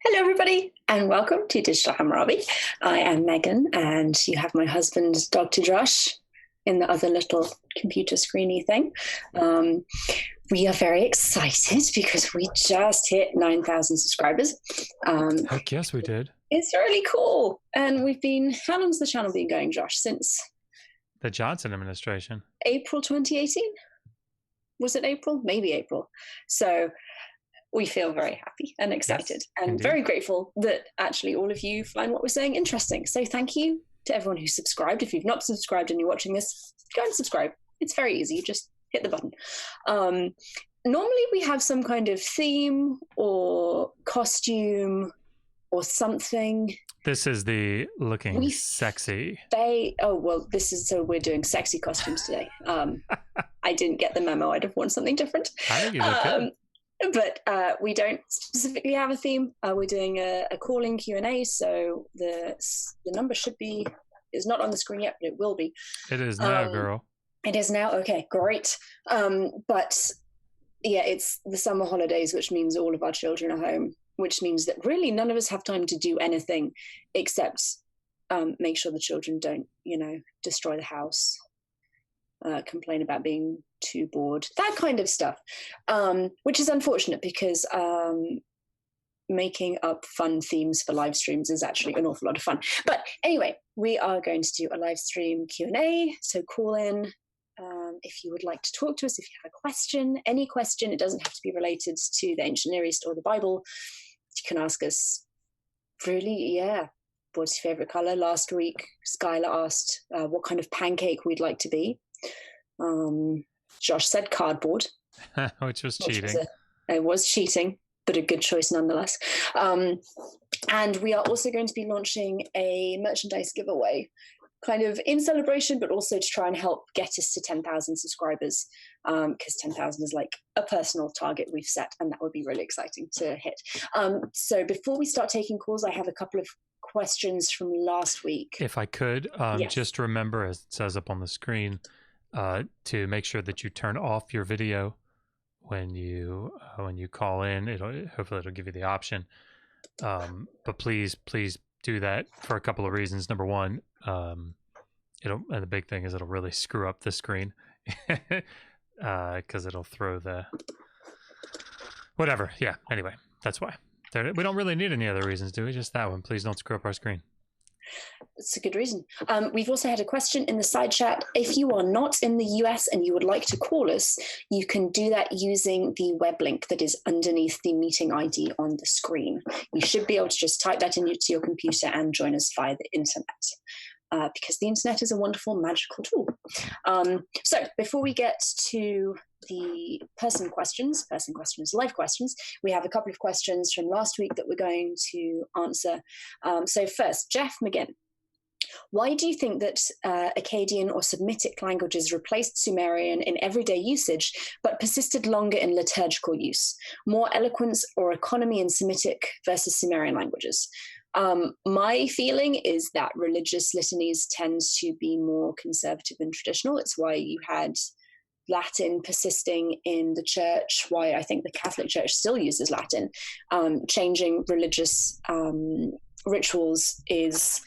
Hello, everybody, and welcome to Digital Hammurabi. I am Megan, and you have my husband, Dr. Josh, in the other little computer screeny thing. We are very excited because we just hit 9,000 subscribers. Heck yes, we did. It's really cool. And how long's the channel been going, Josh? Since the Johnson administration. April 2018? Was it April? Maybe April. So we feel very happy and excited and indeed. Very grateful that actually all of you find what we're saying interesting. So thank you to everyone who subscribed. If you've not subscribed and you're watching this, go and subscribe. It's very easy. You just hit the button. Normally we have some kind of theme or costume or something. This is the looking sexy. So we're doing sexy costumes today. I didn't get the memo. I'd have worn something different. I think you look good. But we don't specifically have a theme. We're doing a call-in Q&A, so the number is not on the screen yet, but it will be. It is now, girl. It is now? Okay, great. But yeah, it's the summer holidays, which means all of our children are home, which means that really none of us have time to do anything except make sure the children don't, destroy the house, complain about being too bored, that kind of stuff, which is unfortunate because making up fun themes for live streams is actually an awful lot of fun. But anyway, we are going to do a live stream Q&A, so call in if you would like to talk to us, if you have a question, any question. It doesn't have to be related to the ancient Near East or the Bible. You can ask us what's your favorite color? Last week Skylar asked what kind of pancake we'd like to be. Josh said cardboard, which was cheating. It was cheating, but a good choice nonetheless. And we are also going to be launching a merchandise giveaway, kind of in celebration, but also to try and help get us to 10,000 subscribers, because 10,000 is like a personal target we've set, and that would be really exciting to hit. So before we start taking calls, I have a couple of questions from last week. If I could, yes. Just remember, as it says up on the screen, to make sure that you turn off your video when you call in. Hopefully it'll give you the option, but please do that for a couple of reasons. Number one, and the big thing is it'll really screw up the screen because it'll throw the whatever. Yeah, anyway, that's why. We don't really need any other reasons, do we? Just that one. Please don't screw up our screen. It's a good reason. We've also had a question in the side chat. If you are not in the US and you would like to call us, you can do that using the web link that is underneath the meeting ID on the screen. You should be able to just type that into your computer and join us via the internet, because the internet is a wonderful, magical tool. So before we get to the person questions, live questions, we have a couple of questions from last week that we're going to answer. So first, Jeff McGinn. Why do you think that Acadian or Semitic languages replaced Sumerian in everyday usage, but persisted longer in liturgical use? More eloquence or economy in Semitic versus Sumerian languages? My feeling is that religious litanies tend to be more conservative and traditional. It's why you had Latin persisting in the church, why I think the Catholic Church still uses Latin. Changing religious rituals is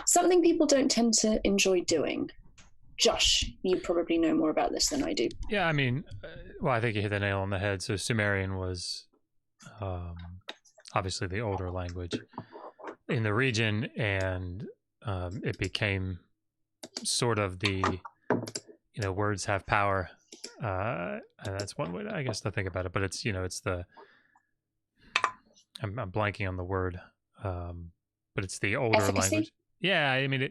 something people don't tend to enjoy doing. Josh, you probably know more about this than I do. Yeah, I mean, I think you hit the nail on the head. So Sumerian was obviously the older language in the region, and it became sort of the, words have power. And that's one way, I guess, to think about it. But it's, it's the, I'm blanking on the word, but it's the older language. Yeah, I mean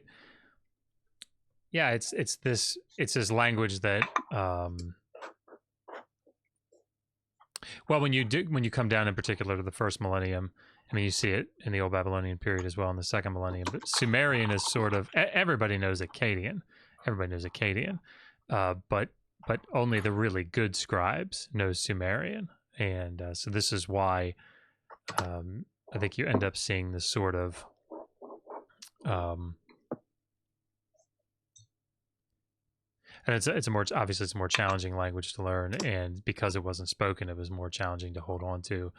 it's this language that, when you come down in particular to the first millennium, I mean, you see it in the Old Babylonian period as well in the second millennium, but Sumerian is sort of, everybody knows Acadian. But only the really good scribes know Sumerian. And so this is why I think you end up seeing this sort of, and it's a more challenging language to learn, and because it wasn't spoken, it was more challenging to hold on to.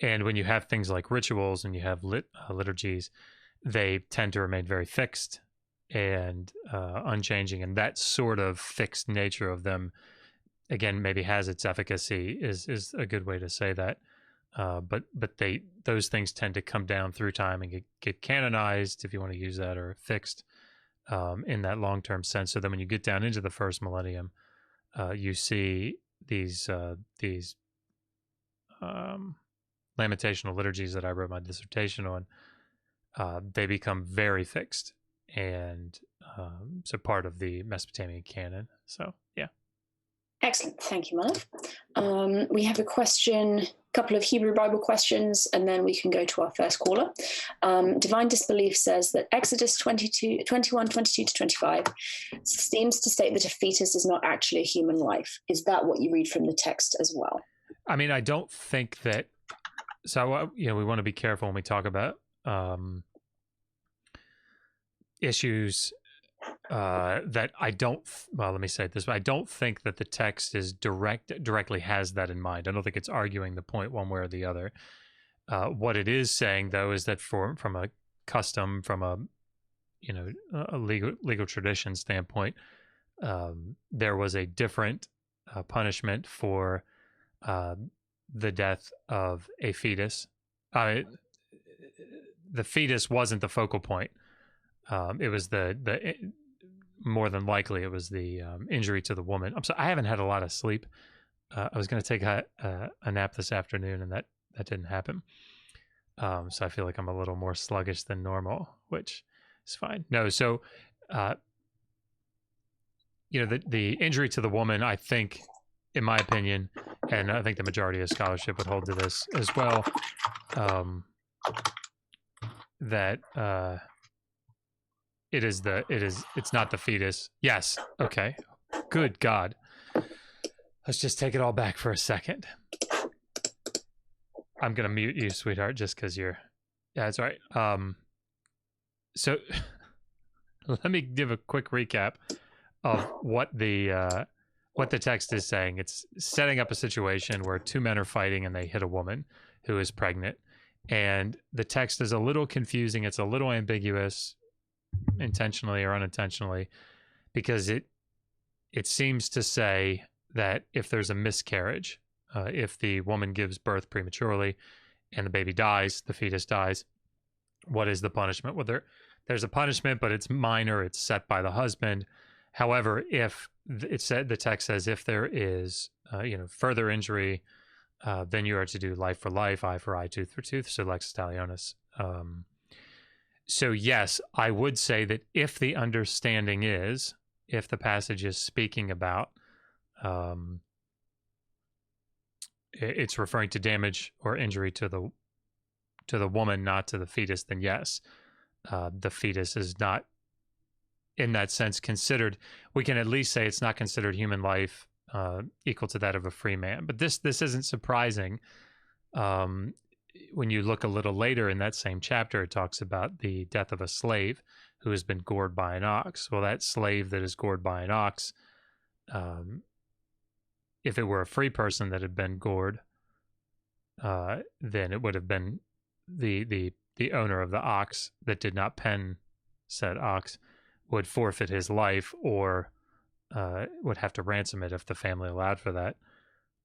And when you have things like rituals and you have liturgies, they tend to remain very fixed and unchanging. And that sort of fixed nature of them, again, maybe has its efficacy, is a good way to say that. But those things tend to come down through time and get canonized, if you want to use that, or fixed in that long-term sense. So then when you get down into the first millennium, you see these lamentational liturgies that I wrote my dissertation on. They become very fixed, and so part of the Mesopotamian canon. So yeah. Excellent. Thank you, my love. We have a couple of Hebrew Bible questions, and then we can go to our first caller. Divine Disbelief says that Exodus 21, 22 to 25 seems to state that a fetus is not actually a human life. Is that what you read from the text as well? I mean, I don't think that. So, we want to be careful when we talk about issues that I don't. Well, let me say it this way: I don't think that the text is directly has that in mind. I don't think it's arguing the point one way or the other. What it is saying, though, is that from a custom, from a legal tradition standpoint, there was a different punishment for the death of a fetus. The fetus wasn't the focal point. It was the more than likely it was the injury to the woman. I'm sorry, I haven't had a lot of sleep. I was going to take a nap this afternoon, and that didn't happen. So I feel like I'm a little more sluggish than normal, which is fine. No, so the injury to the woman, I think, in my opinion, and I think the majority of scholarship would hold to this as well, that it's not the fetus. Yes. Okay. Good God. Let's just take it all back for a second. I'm going to mute you, sweetheart, just because yeah, that's all right. So let me give a quick recap of what the text is saying. It's setting up a situation where two men are fighting and they hit a woman who is pregnant. And the text is a little confusing. It's a little ambiguous, intentionally or unintentionally, because it seems to say that if there's a miscarriage, if the woman gives birth prematurely and the baby dies, the fetus dies, what is the punishment? Well, there's a punishment, but it's minor. It's set by the husband. However, if the text says if there is further injury, then you are to do life for life, eye for eye, tooth for tooth. So lex talionis. So yes, I would say that if the understanding is, if the passage is speaking about, it's referring to damage or injury to the woman, not to the fetus, then yes, the fetus is not, in that sense, considered. We can at least say it's not considered human life equal to that of a free man. But this isn't surprising. When you look a little later in that same chapter, it talks about the death of a slave who has been gored by an ox. Well, that slave that is gored by an ox, if it were a free person that had been gored, then it would have been the owner of the ox that did not pen said ox would forfeit his life, or would have to ransom it if the family allowed for that.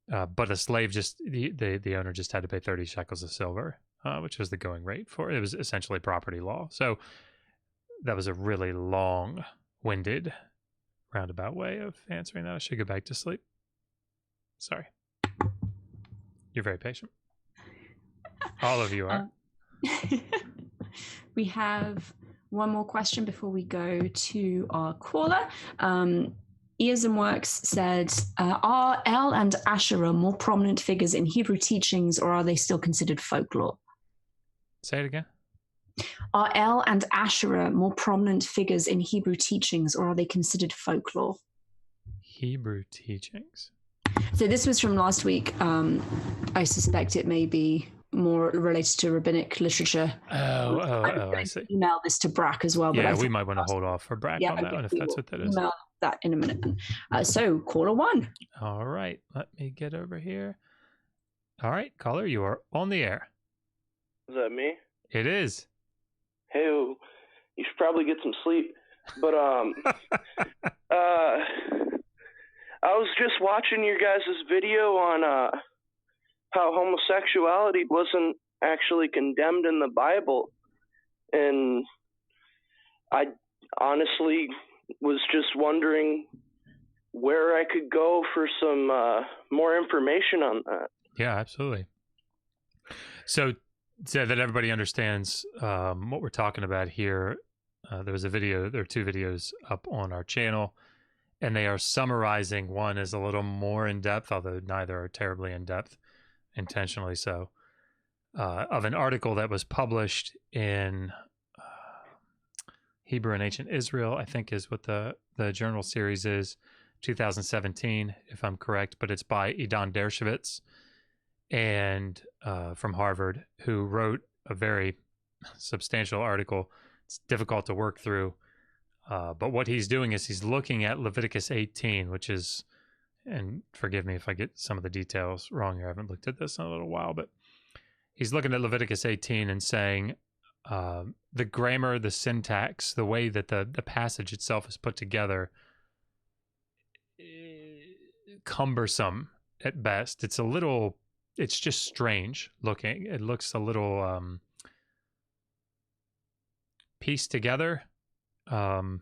But a slave, just the owner just had to pay 30 shekels of silver, which was the going rate for it. It was essentially property law. So that was a really long-winded, roundabout way of answering that. I should go back to sleep. Sorry. You're very patient. All of you are. We have one more question before we go to our caller. Ears and Works said, are El and Asherah more prominent figures in Hebrew teachings, or are they still considered folklore? Say it again. Are El and Asherah more prominent figures in Hebrew teachings, or are they considered folklore? Hebrew teachings. So this was from last week. I suspect it may be more related to rabbinic literature. I see. Email this to Brack as well. Yeah, but we might want to hold off for Brack on that one if that's what that is. Email that in a minute. So caller one. All right, let me get over here. All right, caller, you are on the air. Is that me? It is. Hey, you should probably get some sleep. But I was just watching your guys' video on how homosexuality wasn't actually condemned in the Bible, and I honestly was just wondering where I could go for some more information on that. Yeah, absolutely. So that everybody understands what we're talking about here, there are two videos up on our channel, and they are summarizing. One is a little more in depth, although neither are terribly in depth, intentionally so, of an article that was published in Hebrew and Ancient Israel, I think is what the journal series is, 2017, if I'm correct, but it's by Idan Dershowitz and from Harvard, who wrote a very substantial article. It's difficult to work through, but what he's doing is he's looking at Leviticus 18, which is, and forgive me if I get some of the details wrong here, I haven't looked at this in a little while, but he's looking at Leviticus 18 and saying the grammar, the syntax, the way that the passage itself is put together, cumbersome at best. It's just strange looking. It looks a little pieced together. And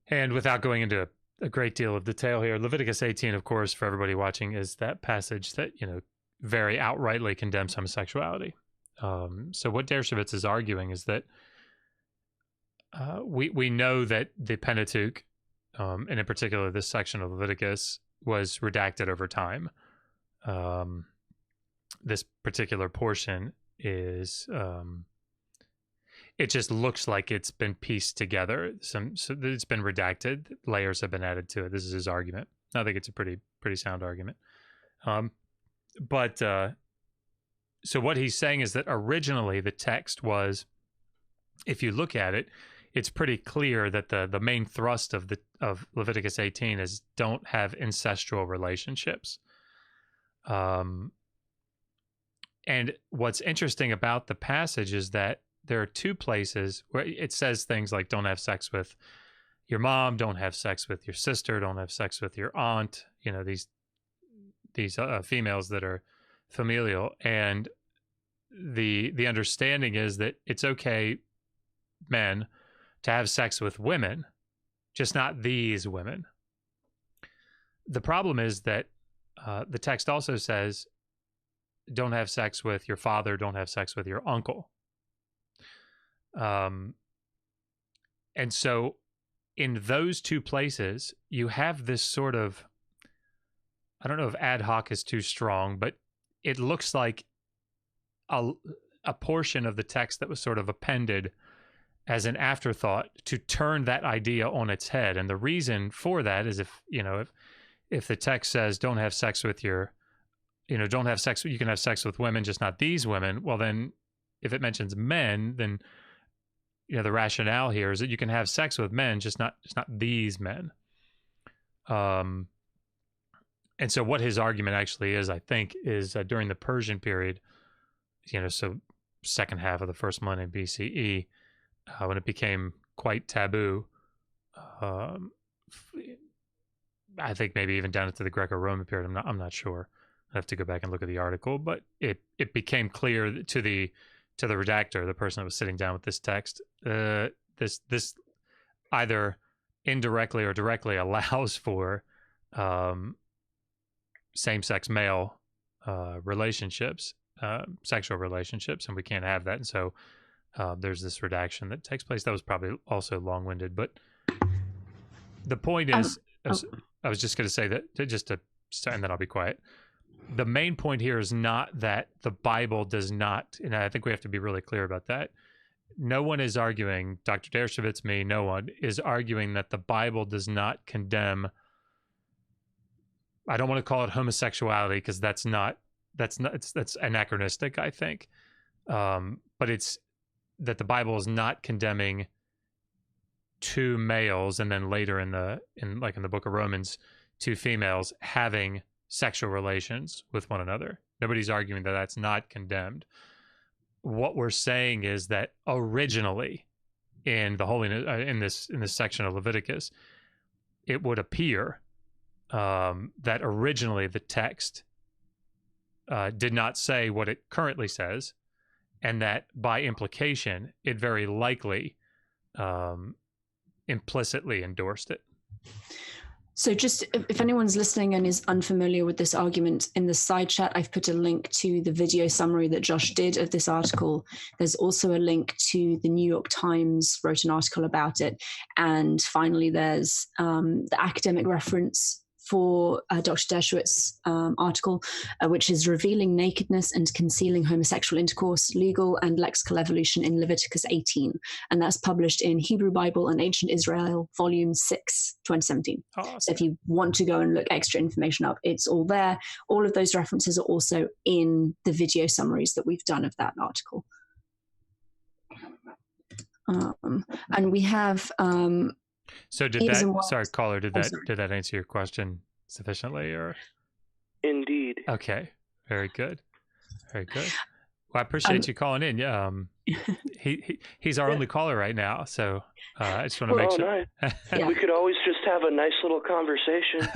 without going into a great deal of detail here, Leviticus 18, of course, for everybody watching, is that passage that, very outrightly condemns homosexuality. So what Dershowitz is arguing is that we know that the Pentateuch, and in particular this section of Leviticus, was redacted over time. This particular portion is, it just looks like it's been pieced together. So it's been redacted. Layers have been added to it. This is his argument. I think it's a pretty sound argument. So what he's saying is that originally the text was, if you look at it, it's pretty clear that the main thrust of Leviticus 18 is don't have incestual relationships. And what's interesting about the passage is that there are two places where it says things like don't have sex with your mom, don't have sex with your sister, don't have sex with your aunt, these females that are familial. And the understanding is that it's okay, men, to have sex with women, just not these women. The problem is that the text also says don't have sex with your father, don't have sex with your uncle. And so in those two places, you have this sort of, I don't know if ad hoc is too strong, but it looks like a portion of the text that was sort of appended as an afterthought to turn that idea on its head. And the reason for that is if the text says don't have sex with you can have sex with women, just not these women. Well, then if it mentions men, then the rationale here is that you can have sex with men, just not these men. And so what his argument actually is, I think, is during the Persian period, so second half of the first millennium BCE, when it became quite taboo, I think maybe even down into the Greco-Roman period. I'm not sure. I have to go back and look at the article, but it became clear to the redactor, the person that was sitting down with this text, this either indirectly or directly allows for same-sex male relationships, sexual relationships, and we can't have that. And so there's this redaction that takes place. That was probably also long-winded, but the point is, I was just going to say that and then I'll be quiet. The main point here is not that the Bible does not, and I think we have to be really clear about that. No one is arguing, Dr. Dershowitz, me, no one is arguing that the Bible does not condemn, I don't want to call it homosexuality because that's anachronistic, I think. But it's that the Bible is not condemning two males and then later in the book of Romans, two females having sexual relations with one another. Nobody's arguing that that's not condemned. What we're saying is that originally in the holiness in this section of Leviticus, it would appear that originally the text did not say what it currently says, and that by implication, it very likely implicitly endorsed it. So just if anyone's listening and is unfamiliar with this argument, in the side chat, I've put a link to the video summary that Josh did of this article. There's also a link to the New York Times wrote an article about it. And finally, there's the academic reference for Dr. Dershowitz article, which is Revealing Nakedness and Concealing Homosexual Intercourse, Legal and Lexical Evolution in Leviticus 18. And that's published in Hebrew Bible and Ancient Israel, Volume 6, 2017. Awesome. So if you want to go and look extra information up, it's all there. All of those references are also in the video summaries that we've done of that article. And we have... So did that, sorry, caller, did that answer your question sufficiently, or? Indeed. Okay. Very good. Very good. Well, I appreciate you calling in. Yeah. He's our only caller right now. So I just want to make sure. Nice. Yeah. We could always just have a nice little conversation.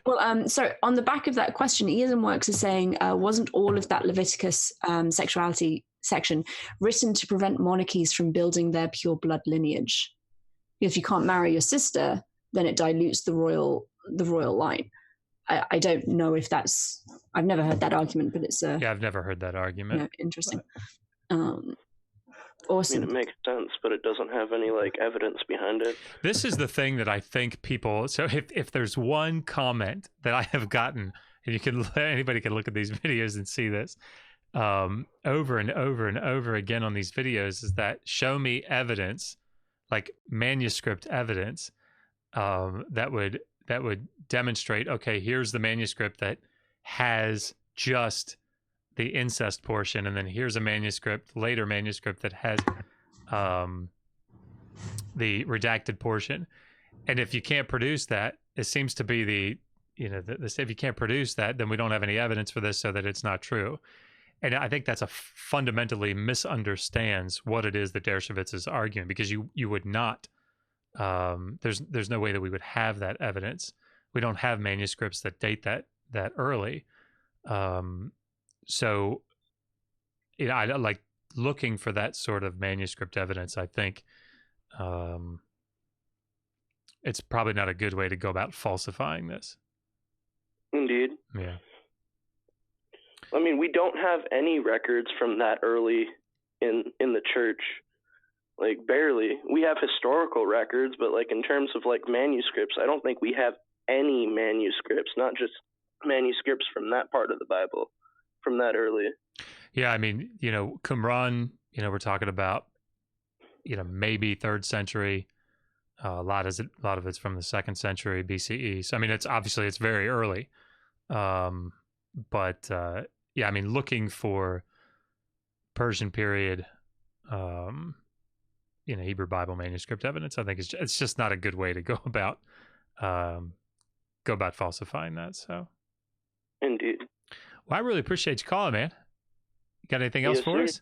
Well, so on the back of that question, Ian Works is saying, wasn't all of that Leviticus sexuality section written to prevent monarchies from building their pure blood lineage? If you can't marry your sister, then it dilutes the royal line. I don't know if that's, I've never heard that argument, but it's yeah, I've never heard that argument. Interesting. Awesome. I mean, it makes sense, but it doesn't have any evidence behind it. This is the thing that I think people, so if there's one comment that I have gotten, and you can, anybody can look at these videos and see this over and over and over again on these videos, is that show me evidence, like manuscript evidence, that would demonstrate, okay, here's the manuscript that has just the incest portion, and then here's a later manuscript that has the redacted portion. And if you can't produce that, it seems to be if you can't produce that, then we don't have any evidence for this, so that it's not true. And I think that's fundamentally misunderstands what it is that Dershowitz is arguing, because you would not, there's no way that we would have that evidence. We don't have manuscripts that date that early. So I like looking for that sort of manuscript evidence. I think it's probably not a good way to go about falsifying this. Indeed. Yeah. I mean, we don't have any records from that early in the church, barely. We have historical records, but in terms of manuscripts, I don't think we have any manuscripts, not just manuscripts from that part of the Bible, from that early. Yeah, I mean, Qumran, we're talking about, maybe 3rd century. A lot of it's from the 2nd century BCE. So I mean, it's very early. But yeah, I mean, looking for Persian period, Hebrew Bible manuscript evidence, I think it's just not a good way to go about falsifying that. So, indeed. Well, I really appreciate you calling, man. You got anything else for us?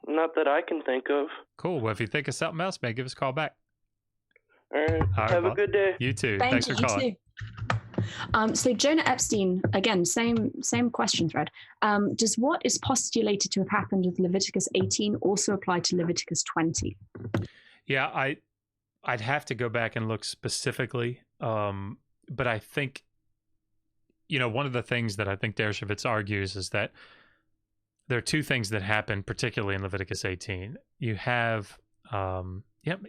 Not that I can think of. Cool. Well, if you think of something else, man, give us a call back. All right. Have a good day. You too. Thanks for calling. Too. So Jonah Epstein, again, same question thread. Does what is postulated to have happened with Leviticus 18 also apply to Leviticus 20? Yeah, I'd have to go back and look specifically. But I think, one of the things that I think Dershowitz argues is that there are two things that happen, particularly in Leviticus 18. You have,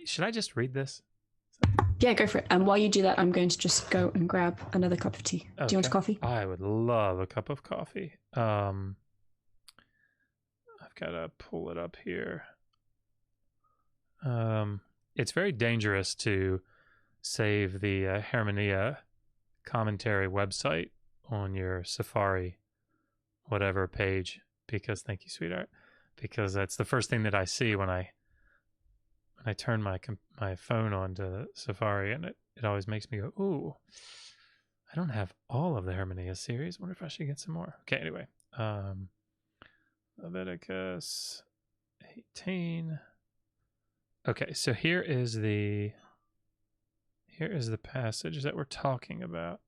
should I just read this? Yeah, go for it. And while you do that, I'm going to just go and grab another cup of tea. Okay. Do you want a coffee? I would love a cup of coffee. I've got to pull it up here. It's very dangerous to save the Hermania commentary website on your Safari, whatever page, because thank you, sweetheart, because that's the first thing that I see when I turn my phone on to Safari, and it always makes me go, ooh, I don't have all of the Herminius series. Wonder if I should get some more. Okay, anyway. Leviticus 18. Okay, so here is the passage that we're talking about.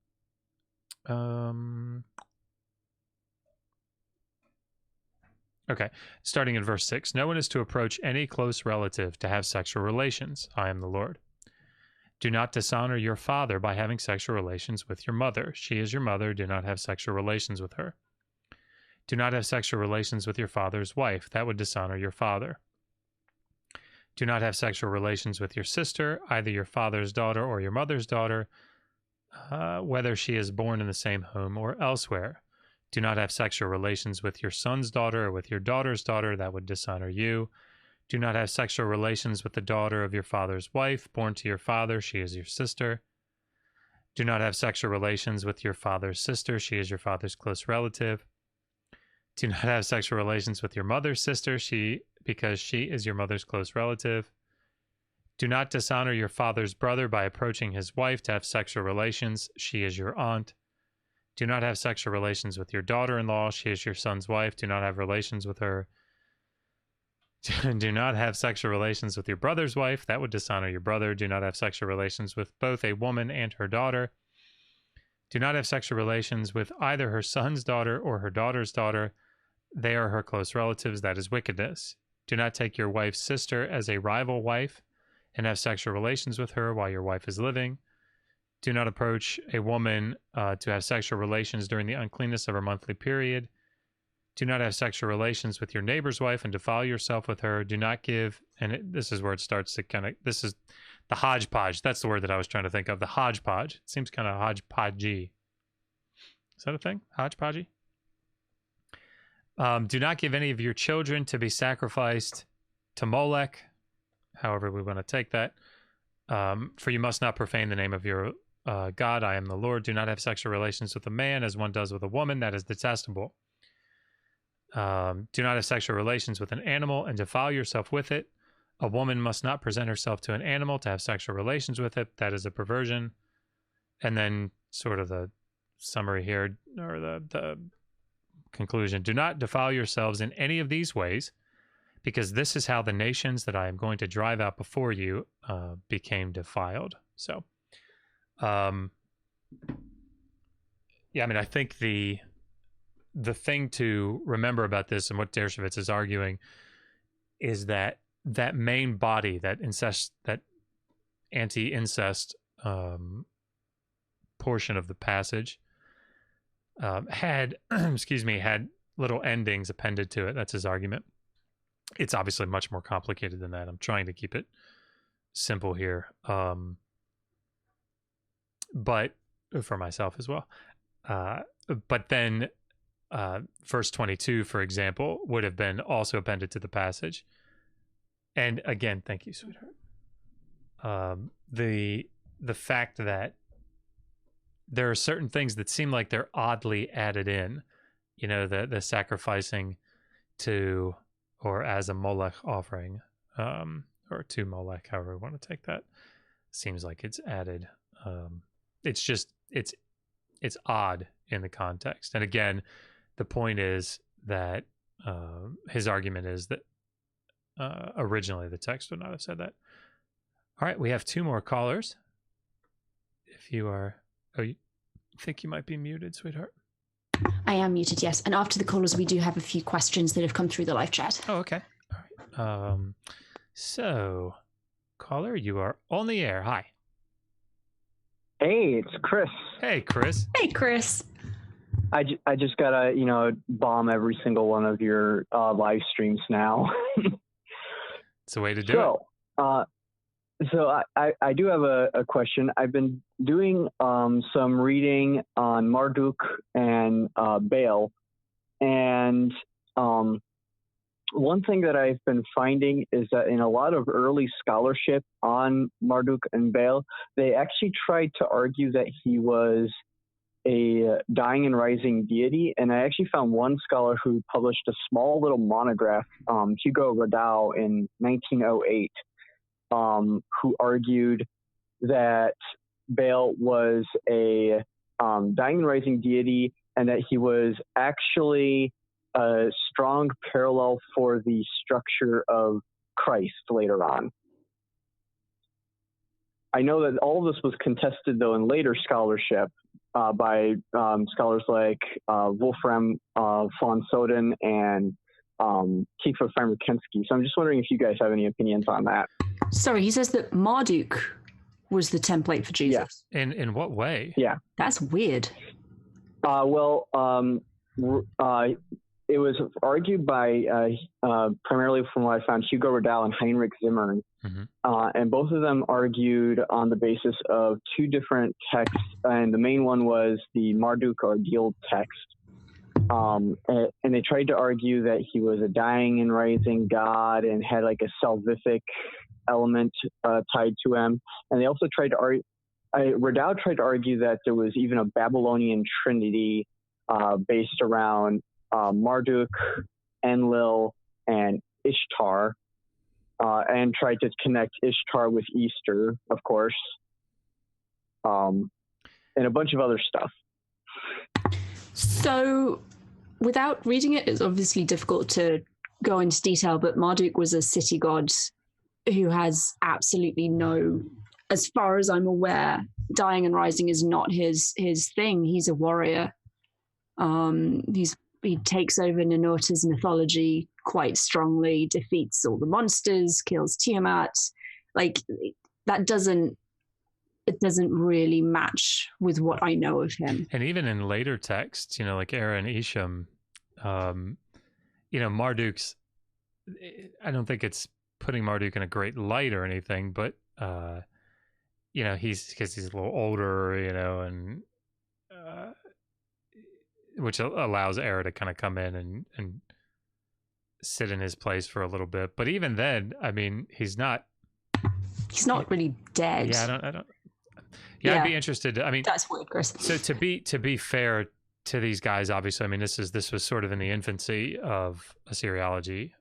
Okay, starting in verse 6. No one is to approach any close relative to have sexual relations. I am the Lord. Do not dishonor your father by having sexual relations with your mother. She is your mother. Do not have sexual relations with her. Do not have sexual relations with your father's wife. That would dishonor your father. Do not have sexual relations with your sister, either your father's daughter or your mother's daughter, whether she is born in the same home or elsewhere. Do not have sexual relations with your son's daughter or with your daughter's daughter. That would dishonor you. Do not have sexual relations with the daughter of your father's wife, born to your father. She is your sister. Do not have sexual relations with your father's sister. She is your father's close relative. Do not have sexual relations with your mother's sister, because she is your mother's close relative. Do not dishonor your father's brother by approaching his wife to have sexual relations. She is your aunt. Do not have sexual relations with your daughter-in-law. She is your son's wife. Do not have relations with her. Do not have sexual relations with your brother's wife. That would dishonor your brother. Do not have sexual relations with both a woman and her daughter. Do not have sexual relations with either her son's daughter or her daughter's daughter. They are her close relatives. That is wickedness. Do not take your wife's sister as a rival wife and have sexual relations with her while your wife is living. Do not approach a woman to have sexual relations during the uncleanness of her monthly period. Do not have sexual relations with your neighbor's wife and defile yourself with her. Do not give, this is where it starts to kind of, this is the hodgepodge. That's the word that I was trying to think of, the hodgepodge. It seems kind of hodgepodgey. Is that a thing? Hodgepodgey? Do not give any of your children to be sacrificed to Molech, however we want to take that. For you must not profane the name of your God. I am the Lord. Do not have sexual relations with a man as one does with a woman. That is detestable. Do not have sexual relations with an animal and defile yourself with it. A woman must not present herself to an animal to have sexual relations with it. That is a perversion. And then sort of the summary here, or the conclusion. Do not defile yourselves in any of these ways, because this is how the nations that I am going to drive out before you became defiled. So, yeah, I mean, I think the thing to remember about this and what Dershowitz is arguing is that that main body, that incest, that anti-incest portion of the passage had, had little endings appended to it. That's his argument. It's obviously much more complicated than that. I'm trying to keep it simple here. But for myself as well. But then verse 22, for example, would have been also appended to the passage. And again, thank you, sweetheart. The fact that there are certain things that seem like they're oddly added in, you know, the sacrificing to or as a Molech offering, or to Molech, however we want to take that, seems like it's added. It's just, it's odd in the context. And again, the point is that his argument is that originally the text would not have said that. All right, we have two more callers. If you are, you think you might be muted, sweetheart? I am muted, yes. And after the callers, we do have a few questions that have come through the live chat. Oh, okay. All right. So, caller, you are on the air. Hi. Hey, it's Chris. Hey, Chris. Hey, Chris. I just gotta, bomb every single one of your live streams now. It's a way to do it. So I do have a question. I've been doing some reading on Marduk and Baal, and one thing that I've been finding is that in a lot of early scholarship on Marduk and Baal, they actually tried to argue that he was a dying and rising deity, and I actually found one scholar who published a small little monograph, Hugo Radau, in 1908. Who argued that Baal was a dying and rising deity, and that he was actually a strong parallel for the structure of Christ later on. I know that all of this was contested, though, in later scholarship by scholars like Wolfram von Soden and Kiefer Farmer-Kensky. So I'm just wondering if you guys have any opinions on that. Sorry, he says that Marduk was the template for Jesus. Yeah. In what way? Yeah. That's weird. It was argued by, primarily from what I found, Hugo Rodal and Heinrich Zimmern. Mm-hmm. And both of them argued on the basis of two different texts. And the main one was the Marduk ordeal text. And they tried to argue that he was a dying and rising god and had like a salvific element tied to him. And they also tried to argue, Rodal tried to argue that there was even a Babylonian trinity based around Marduk, Enlil, and Ishtar, and tried to connect Ishtar with Easter, of course, and a bunch of other stuff. So, without reading it, it's obviously difficult to go into detail, but Marduk was a city god who has absolutely no, as far as I'm aware, dying and rising is not his thing. He's a warrior. He takes over Ninurta's mythology quite strongly, defeats all the monsters, kills Tiamat. Like, that doesn't really match with what I know of him. And even in later texts, like Era and Isham, Marduk's, I don't think it's putting Marduk in a great light or anything, but, he's a little older, and which allows Era to kind of come in and sit in his place for a little bit. But even then, I mean, he's not really dead. Yeah, I don't. Yeah, I'd be interested. I mean, that's weird, Chris. So to be fair to these guys, obviously, I mean, this was sort of in the infancy of Assyriology.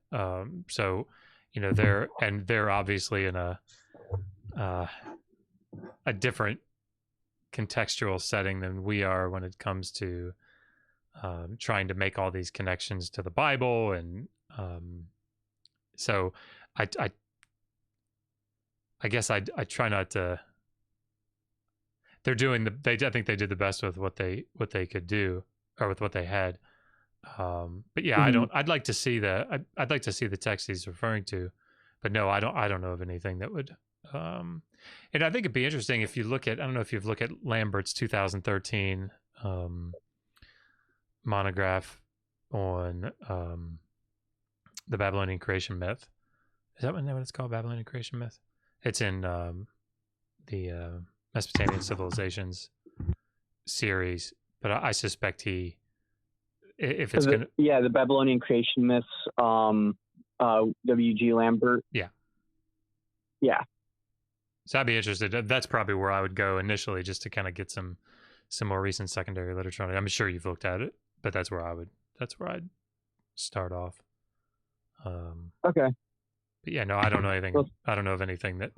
So, they're obviously in a different contextual setting than we are when it comes to trying to make all these connections to the Bible, and so I guess I try not to. They're doing I think they did the best with what they could do, or with what they had. But yeah, Mm-hmm. I'd like to see I'd like to see the text he's referring to, but no, I don't know of anything that would. And I think it'd be interesting if you look at, I don't know if you've looked at Lambert's 2013 monograph on the Babylonian creation myth. Is that what it's called? Babylonian creation myth? It's in the Mesopotamian civilizations series, but I suspect if it's going to... Yeah, the Babylonian creation myths, W.G. Lambert. Yeah. Yeah. So I'd be interested. That's probably where I would go initially, just to kind of get some more recent secondary literature on it. I'm sure you've looked at it, but that's where I'd start off. Okay. But yeah, no, I don't know anything. I don't know of anything that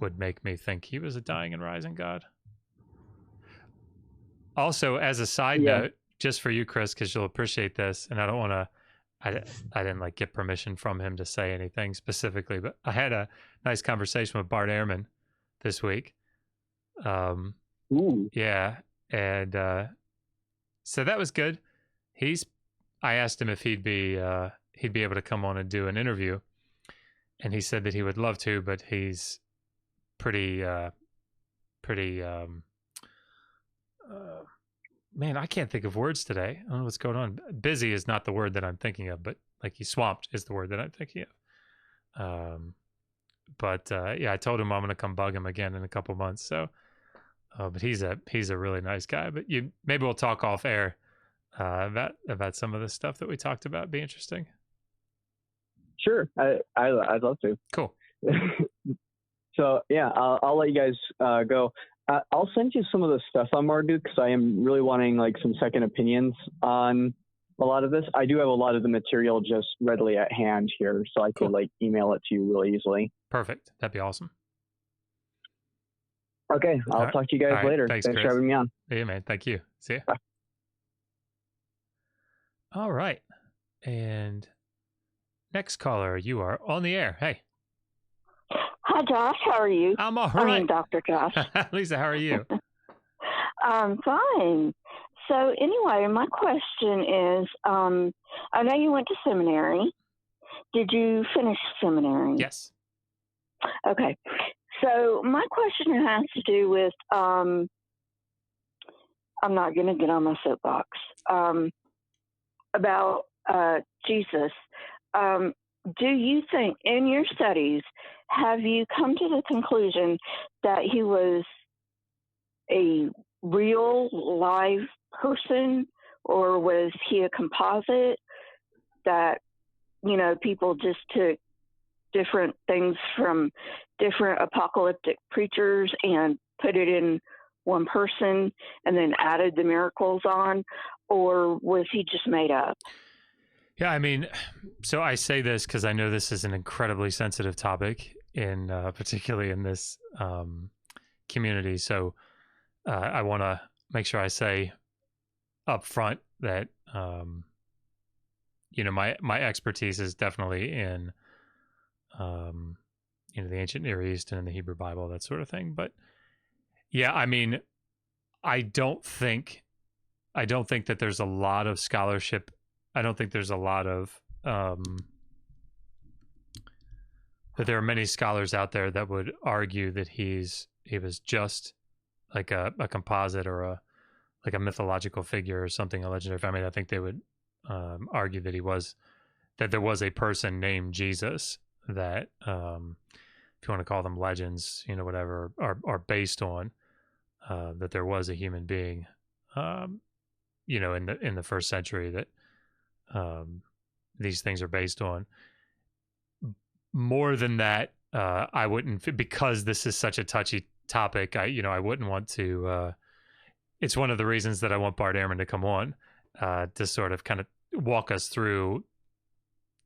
would make me think he was a dying and rising god. Also, as a side note, just for you, Chris, because you'll appreciate this, and I don't want to, I didn't get permission from him to say anything specifically, but I had a nice conversation with Bart Ehrman this week. Ooh. Yeah. And so that was good. I asked him if he'd be able to come on and do an interview, and he said that he would love to, but he's pretty man, I can't think of words today. I don't know what's going on. Busy is not the word that I'm thinking of, but he's swamped is the word that I'm thinking of. But I told him I'm going to come bug him again in a couple months. So, but he's a really nice guy. But maybe we'll talk off air about some of the stuff that we talked about. Be interesting. Sure, I'd love to. Cool. So yeah, I'll let you guys go. I'll send you some of the stuff on Marduk, because I am really wanting some second opinions on a lot of this. I do have a lot of the material just readily at hand here, so I could email it to you really easily. Perfect. That'd be awesome. Okay, I'll talk to you guys later. Thanks for having me on. Yeah, man. Thank you. See ya. Bye. All right. And next caller, you are on the air. Hey. Hi, Josh. How are you? I'm all right. I mean, Dr. Josh. Lisa, how are you? I'm fine. So anyway, my question is, I know you went to seminary. Did you finish seminary? Yes. Okay. So my question has to do with, I'm not going to get on my soapbox, about Jesus. Do you think in your studies, have you come to the conclusion that he was a real live person, or was he a composite that, you know, people just took different things from different apocalyptic preachers and put it in one person and then added the miracles on, or was he just made up? Yeah, I mean, so I say this because I know this is an incredibly sensitive topic, particularly in this community. So I want to make sure I say up front that you know, my expertise is definitely in you know, the ancient Near East and in the Hebrew Bible, that sort of thing. But yeah, I mean, I don't think that there's a lot of scholarship. I don't think there's a lot of that there are many scholars out there that would argue that he was just like a composite or a mythological figure or something, a legendary. I mean, I think they would argue that there was a person named Jesus that, if you want to call them legends, you know, whatever, are based on that there was a human being, you know, in the first century that these things are based on. More than that, I wouldn't, because this is such a touchy topic. I wouldn't want to. It's one of the reasons that I want Bart Ehrman to come on to sort of kind of walk us through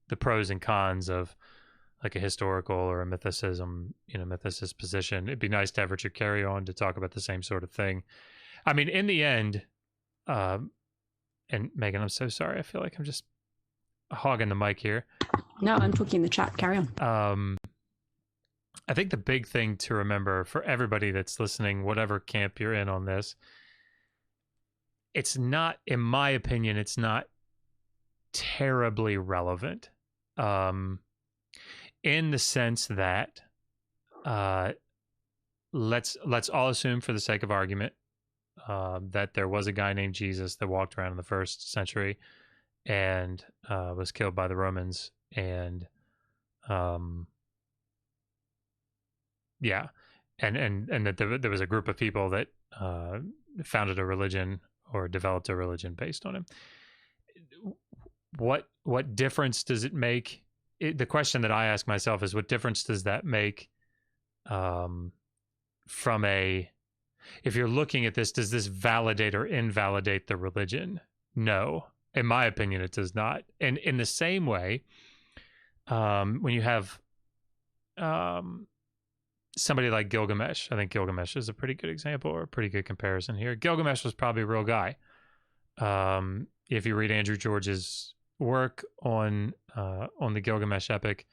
the pros and cons of like a historical or a mythicist position. It'd be nice to have Richard Carey on to talk about the same sort of thing. I mean, in the end, and Megan, I'm so sorry. I feel like I'm just hogging the mic here. No, I'm talking in the chat. Carry on. I think the big thing to remember for everybody that's listening, whatever camp you're in on this, it's not, in my opinion, it's not terribly relevant. In the sense that let's all assume, for the sake of argument, that there was a guy named Jesus that walked around in the first century and was killed by the Romans, and yeah, and that there was a group of people that founded a religion or developed a religion based on him. What difference does it make? The question that I ask myself is, what difference does that make from if you're looking at this, does this validate or invalidate the religion? No. In my opinion, it does not. And in the same way, when you have somebody like Gilgamesh, I think Gilgamesh is a pretty good example or a pretty good comparison here. Gilgamesh was probably a real guy. If you read Andrew George's work on the Gilgamesh epic,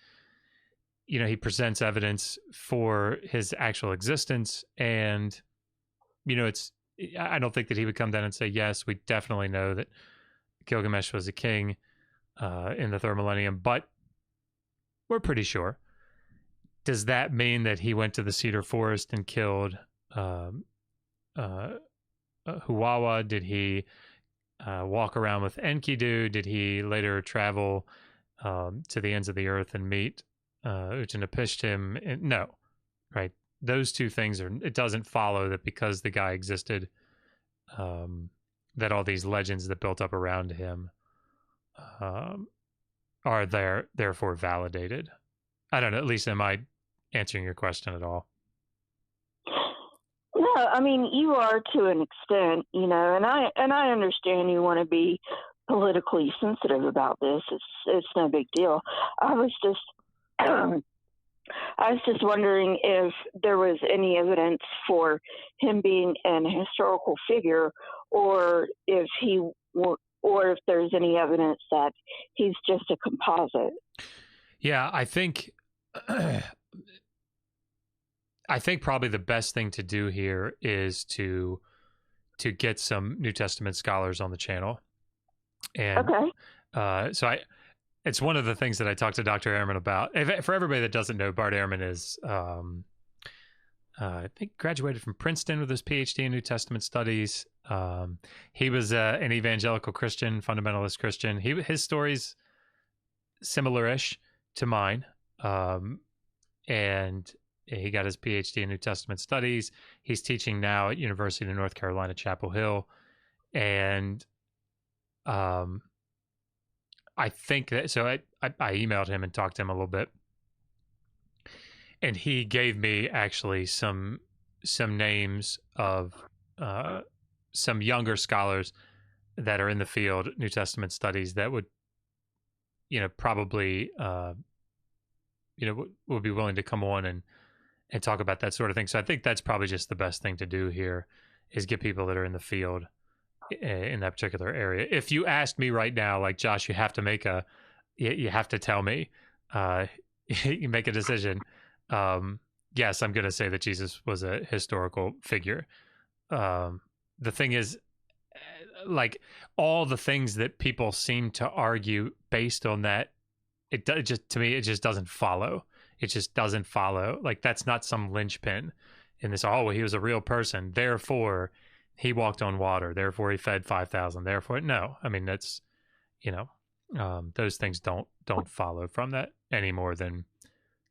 you know, he presents evidence for his actual existence, and you know, I don't think that he would come down and say, yes, we definitely know that Gilgamesh was a king in the third millennium, but we're pretty sure. Does that mean that he went to the cedar forest and killed 🀭? Did he walk around with Enkidu? Did he later travel to the ends of the earth and meet Utnapishtim? No, right? Those two things it doesn't follow that because the guy existed, that all these legends that built up around him are therefore validated. I don't know, at least am I answering your question at all? No, I mean, you are to an extent, you know, and I understand you want to be politically sensitive about this. It's no big deal. I was just I was just wondering if there was any evidence for him being an historical figure, or if there's any evidence that he's just a composite. Yeah, I think probably the best thing to do here is to get some New Testament scholars on the channel. And okay. it's one of the things that I talked to Dr. Ehrman about. For everybody that doesn't know, Bart Ehrman is, I think, graduated from Princeton with his PhD in New Testament studies. He was an evangelical Christian, fundamentalist Christian. His story's similar-ish to mine, and he got his PhD in New Testament studies. He's teaching now at University of North Carolina, Chapel Hill, and I think that, so I emailed him and talked to him a little bit, and he gave me actually some names of some younger scholars that are in the field, New Testament studies, that would, probably, would be willing to come on and talk about that sort of thing. So I think that's probably just the best thing to do here, is get people that are in the field in that particular area. If you asked me right now, like, Josh, you have to you have to tell me, you make a decision. Yes, I'm going to say that Jesus was a historical figure. The thing is, like, all the things that people seem to argue based on that, to me, it just doesn't follow. It just doesn't follow. Like, that's not some linchpin in this. Oh, he was a real person, therefore he walked on water, therefore he fed 5,000, therefore, no. I mean, that's, those things don't follow from that any more than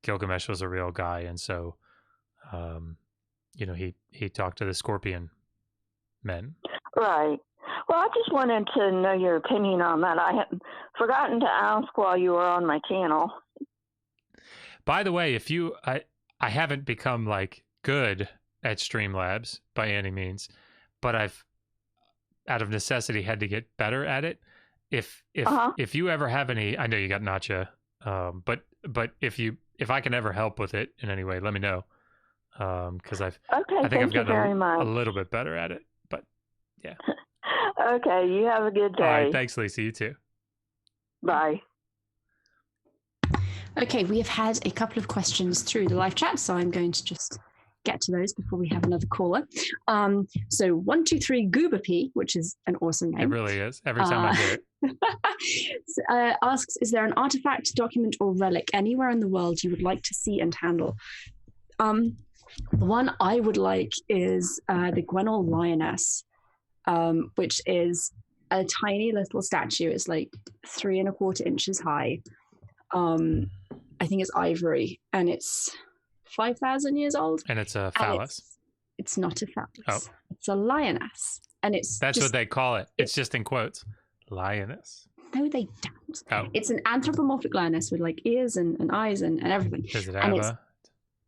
Gilgamesh was a real guy, and so, he talked to the scorpion men. Right. Well, I just wanted to know your opinion on that. I had forgotten to ask while you were on my channel. By the way, I haven't become, like, good at Streamlabs by any means, but I've, out of necessity, had to get better at it. If you ever have any, I know you got Nacha, but if I can ever help with it in any way, let me know. Because I think I've gotten a little bit better at it. But yeah. Okay, you have a good day. All right, thanks, Lisa. You too. Bye. Okay, we have had a couple of questions through the live chat, so I'm going to just get to those before we have another caller. So 123 GooberP, which is an awesome name. It really is. Every time I hear it. Asks, is there an artifact, document, or relic anywhere in the world you would like to see and handle? The one I would like is the Gwenol lioness, which is a tiny little statue. It's like 3¼ inches high. I think it's ivory, and it's 5,000 years old. And it's a phallus. It's not a phallus. Oh. It's a lioness. And that's what they call it. It's just in quotes. Lioness. No, they don't. Oh. It's an anthropomorphic lioness with, like, ears and eyes and everything. Does it have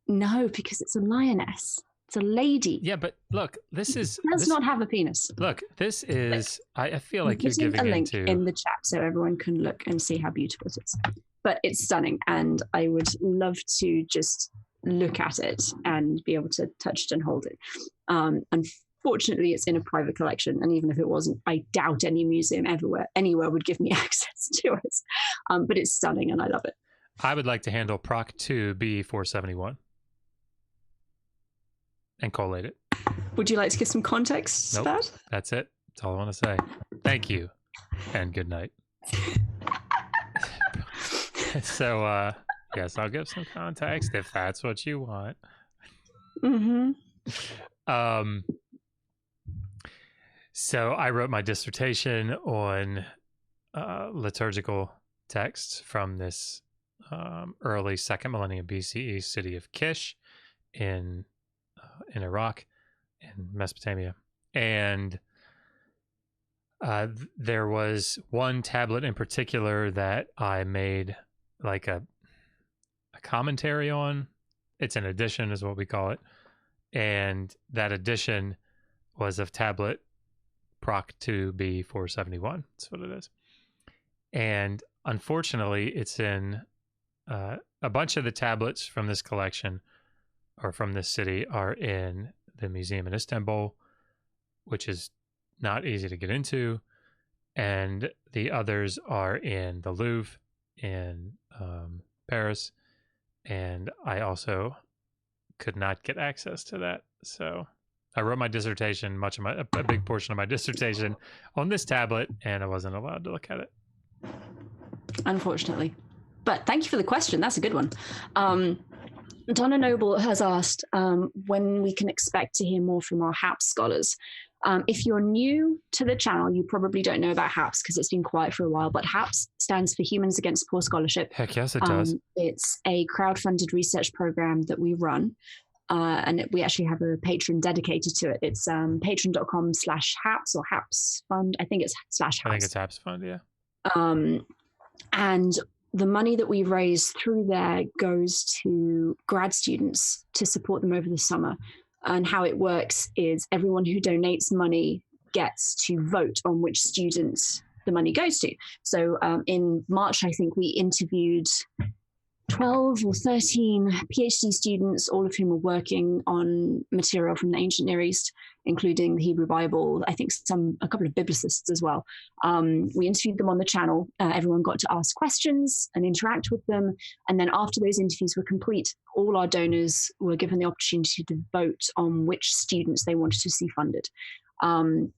No, because it's a lioness. It's a lady. Yeah, but look, this does not have a penis. Look, this is, I feel like you're giving a link into in the chat so everyone can look and see how beautiful it is. But it's stunning, and I would love to just look at it and be able to touch it and hold it. Unfortunately, it's in a private collection, and even if it wasn't, I doubt any museum anywhere would give me access to it. But it's stunning, and I love it. I would like to handle Proc 2 B471 and collate it. Would you like to give some context to that? That's it. That's all I want to say. Thank you, and good night. So, yes, I'll give some context if that's what you want. Mm-hmm. So I wrote my dissertation on liturgical texts from this early 2nd millennium BCE city of Kish in Iraq, in Mesopotamia. And there was one tablet in particular that I made like a commentary on. It's an edition is what we call it. And that edition was of tablet Proc 2 B471. That's what it is. And unfortunately, it's in a bunch of the tablets from this collection or from this city are in the museum in Istanbul, which is not easy to get into. And the others are in the Louvre in Paris. And I also could not get access to that. So I wrote my dissertation, a big portion of my dissertation on this tablet, and I wasn't allowed to look at it. Unfortunately. But thank you for the question. That's a good one. Donna Noble has asked when we can expect to hear more from our HAPS scholars. If you're new to the channel, you probably don't know about HAPS because it's been quiet for a while, but HAPS stands for Humans Against Poor Scholarship. Heck yes, it does. It's a crowdfunded research program that we run, and we actually have a patron dedicated to it. It's patreon.com/HAPS or HAPS Fund. I think it's /HAPS. I think it's HAPS Fund, yeah. And the money that we raise through there goes to grad students to support them over the summer. And how it works is everyone who donates money gets to vote on which students the money goes to. So in March, I think we interviewed 12 or 13 PhD students, all of whom are working on material from the ancient Near East, including the Hebrew Bible, I think a couple of biblicists as well. We interviewed them on the channel. Everyone got to ask questions and interact with them. And then after those interviews were complete, all our donors were given the opportunity to vote on which students they wanted to see funded. And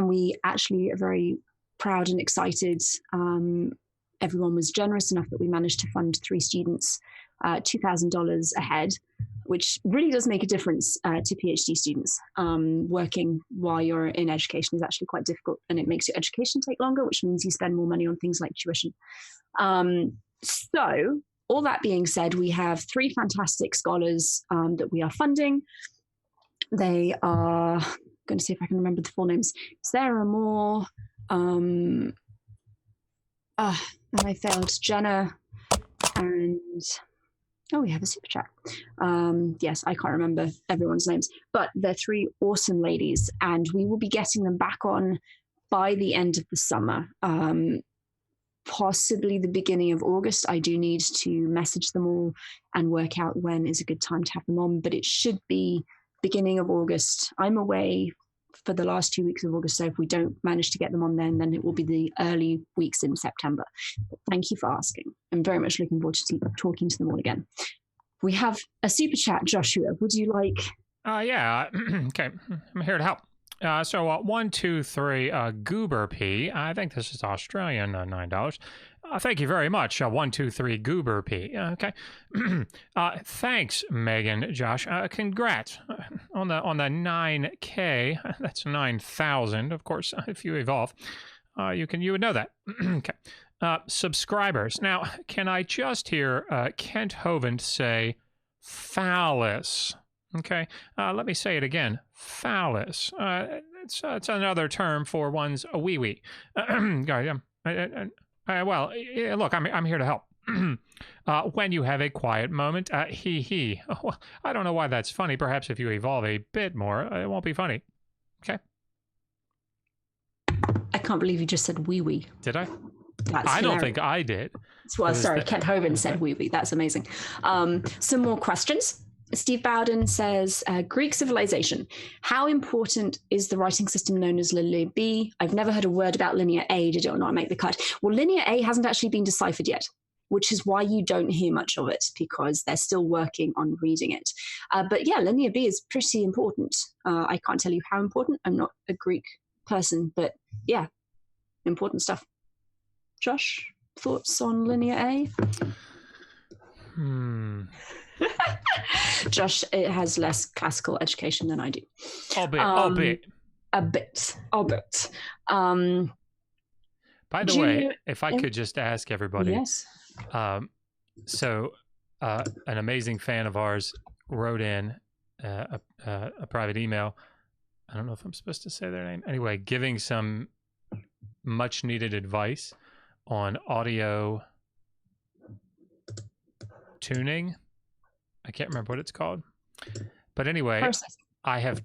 we actually are very proud and excited. Everyone was generous enough that we managed to fund 3 students $2,000 ahead, which really does make a difference to PhD students. Working while you're in education is actually quite difficult, and it makes your education take longer, which means you spend more money on things like tuition. So all that being said, we have 3 fantastic scholars that we are funding. They are, I'm going to see if I can remember the full names. Sarah Moore, and I failed, Jenna, and we have a super chat. Yes, I can't remember everyone's names, but they're 3 awesome ladies, and we will be getting them back on by the end of the summer, possibly the beginning of August. I do need to message them all and work out when is a good time to have them on, but it should be beginning of August. I'm away for the last 2 weeks of August, so if we don't manage to get them on then it will be the early weeks in September. But thank you for asking. I'm very much looking forward to talking to them all again. We have a super chat, Joshua. Would you like? Yeah. Okay, I'm here to help. So 123 GooberP. I think this is Australian $9. Thank you very much. 123 GooberP. Okay. Thanks, Megan, Josh. Congrats on the 9K. That's 9,000, of course. If you evolve, you would know that. Okay. Subscribers. Now, can I just hear Kent Hovind say phallus? Okay. Let me say it again. Phallus. It's another term for one's wee-wee. Well, look, I'm here to help. When you have a quiet moment, he. Well, I don't know why that's funny. Perhaps if you evolve a bit more, it won't be funny. Okay. I can't believe you just said wee-wee. Did I? I don't think I did. Well, sorry, Kent Hovind said wee-wee. That's amazing. Some more questions. Steve Bowden says, Greek civilization. How important is the writing system known as Linear B? I've never heard a word about Linear A. Did it or not make the cut? Well, Linear A hasn't actually been deciphered yet, which is why you don't hear much of it, because they're still working on reading it. But yeah, Linear B is pretty important. I can't tell you how important. I'm not a Greek person, but yeah, important stuff. Josh, thoughts on Linear A? Josh, it has less classical education than I do. Albeit. A bit. By the way, if I could just ask everybody. Yes. So an amazing fan of ours wrote in a private email. I don't know if I'm supposed to say their name. Anyway, giving some much needed advice on audio tuning. I can't remember what it's called, but anyway, I have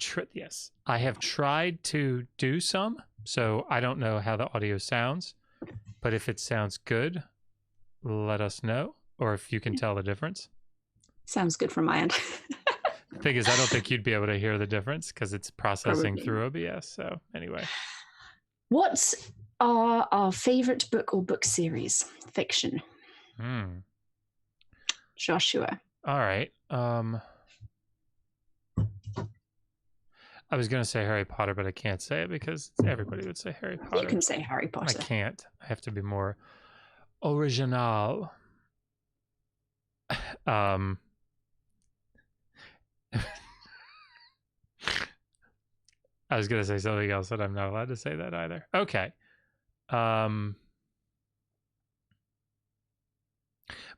tried to do some, so I don't know how the audio sounds, but if it sounds good, let us know. or if you can tell the difference. Sounds good from my end. The thing is, I don't think you'd be able to hear the difference because it's processing Probably. through OBS. So anyway. What are our favorite book or book series? Fiction. Joshua. All right. I was going to say Harry Potter, but I can't say it because everybody would say Harry Potter. You can say Harry Potter. I can't. I have to be more original. I was going to say something else, but I'm not allowed to say that either. Okay.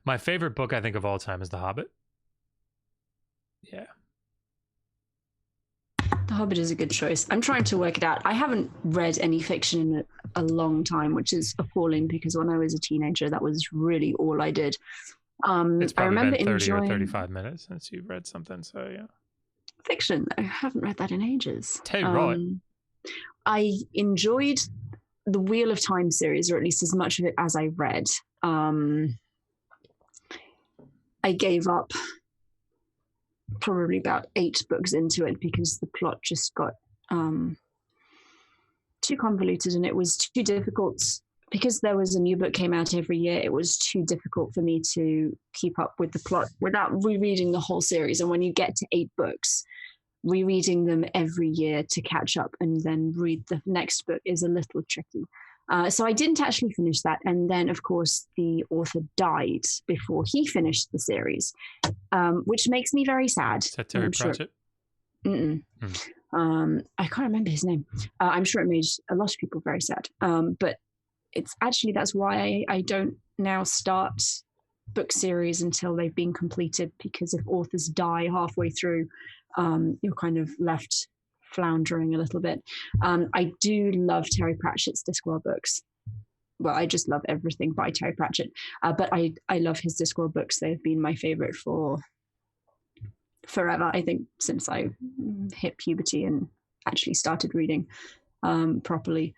My favorite book, I think, of all time is The Hobbit. Yeah. The Hobbit is a good choice. I'm trying to work it out. I haven't read any fiction in a long time, which is appalling because when I was a teenager, that was really all I did. It's probably I remember been 30 enjoying or 35 minutes since you've read something, so yeah. Fiction, though. I haven't read that in ages. Tell you right. I enjoyed the Wheel of Time series, or at least as much of it as I read. I gave up probably about 8 books into it because the plot just got too convoluted and it was too difficult. Because there was a new book came out every year, it was too difficult for me to keep up with the plot without rereading the whole series. And when you get to 8 books, rereading them every year to catch up and then read the next book is a little tricky. So I didn't actually finish that. And then, of course, the author died before he finished the series, which makes me very sad. Is that Terry Pratchett? I can't remember his name. I'm sure it made a lot of people very sad. But it's actually, that's why I don't now start book series until they've been completed, because if authors die halfway through, you're kind of left floundering a little bit. I do love Terry Pratchett's Discworld books. Well, I just love everything by Terry Pratchett. But I love his Discworld books. They've been my favorite for forever, I think, since I hit puberty and actually started reading properly.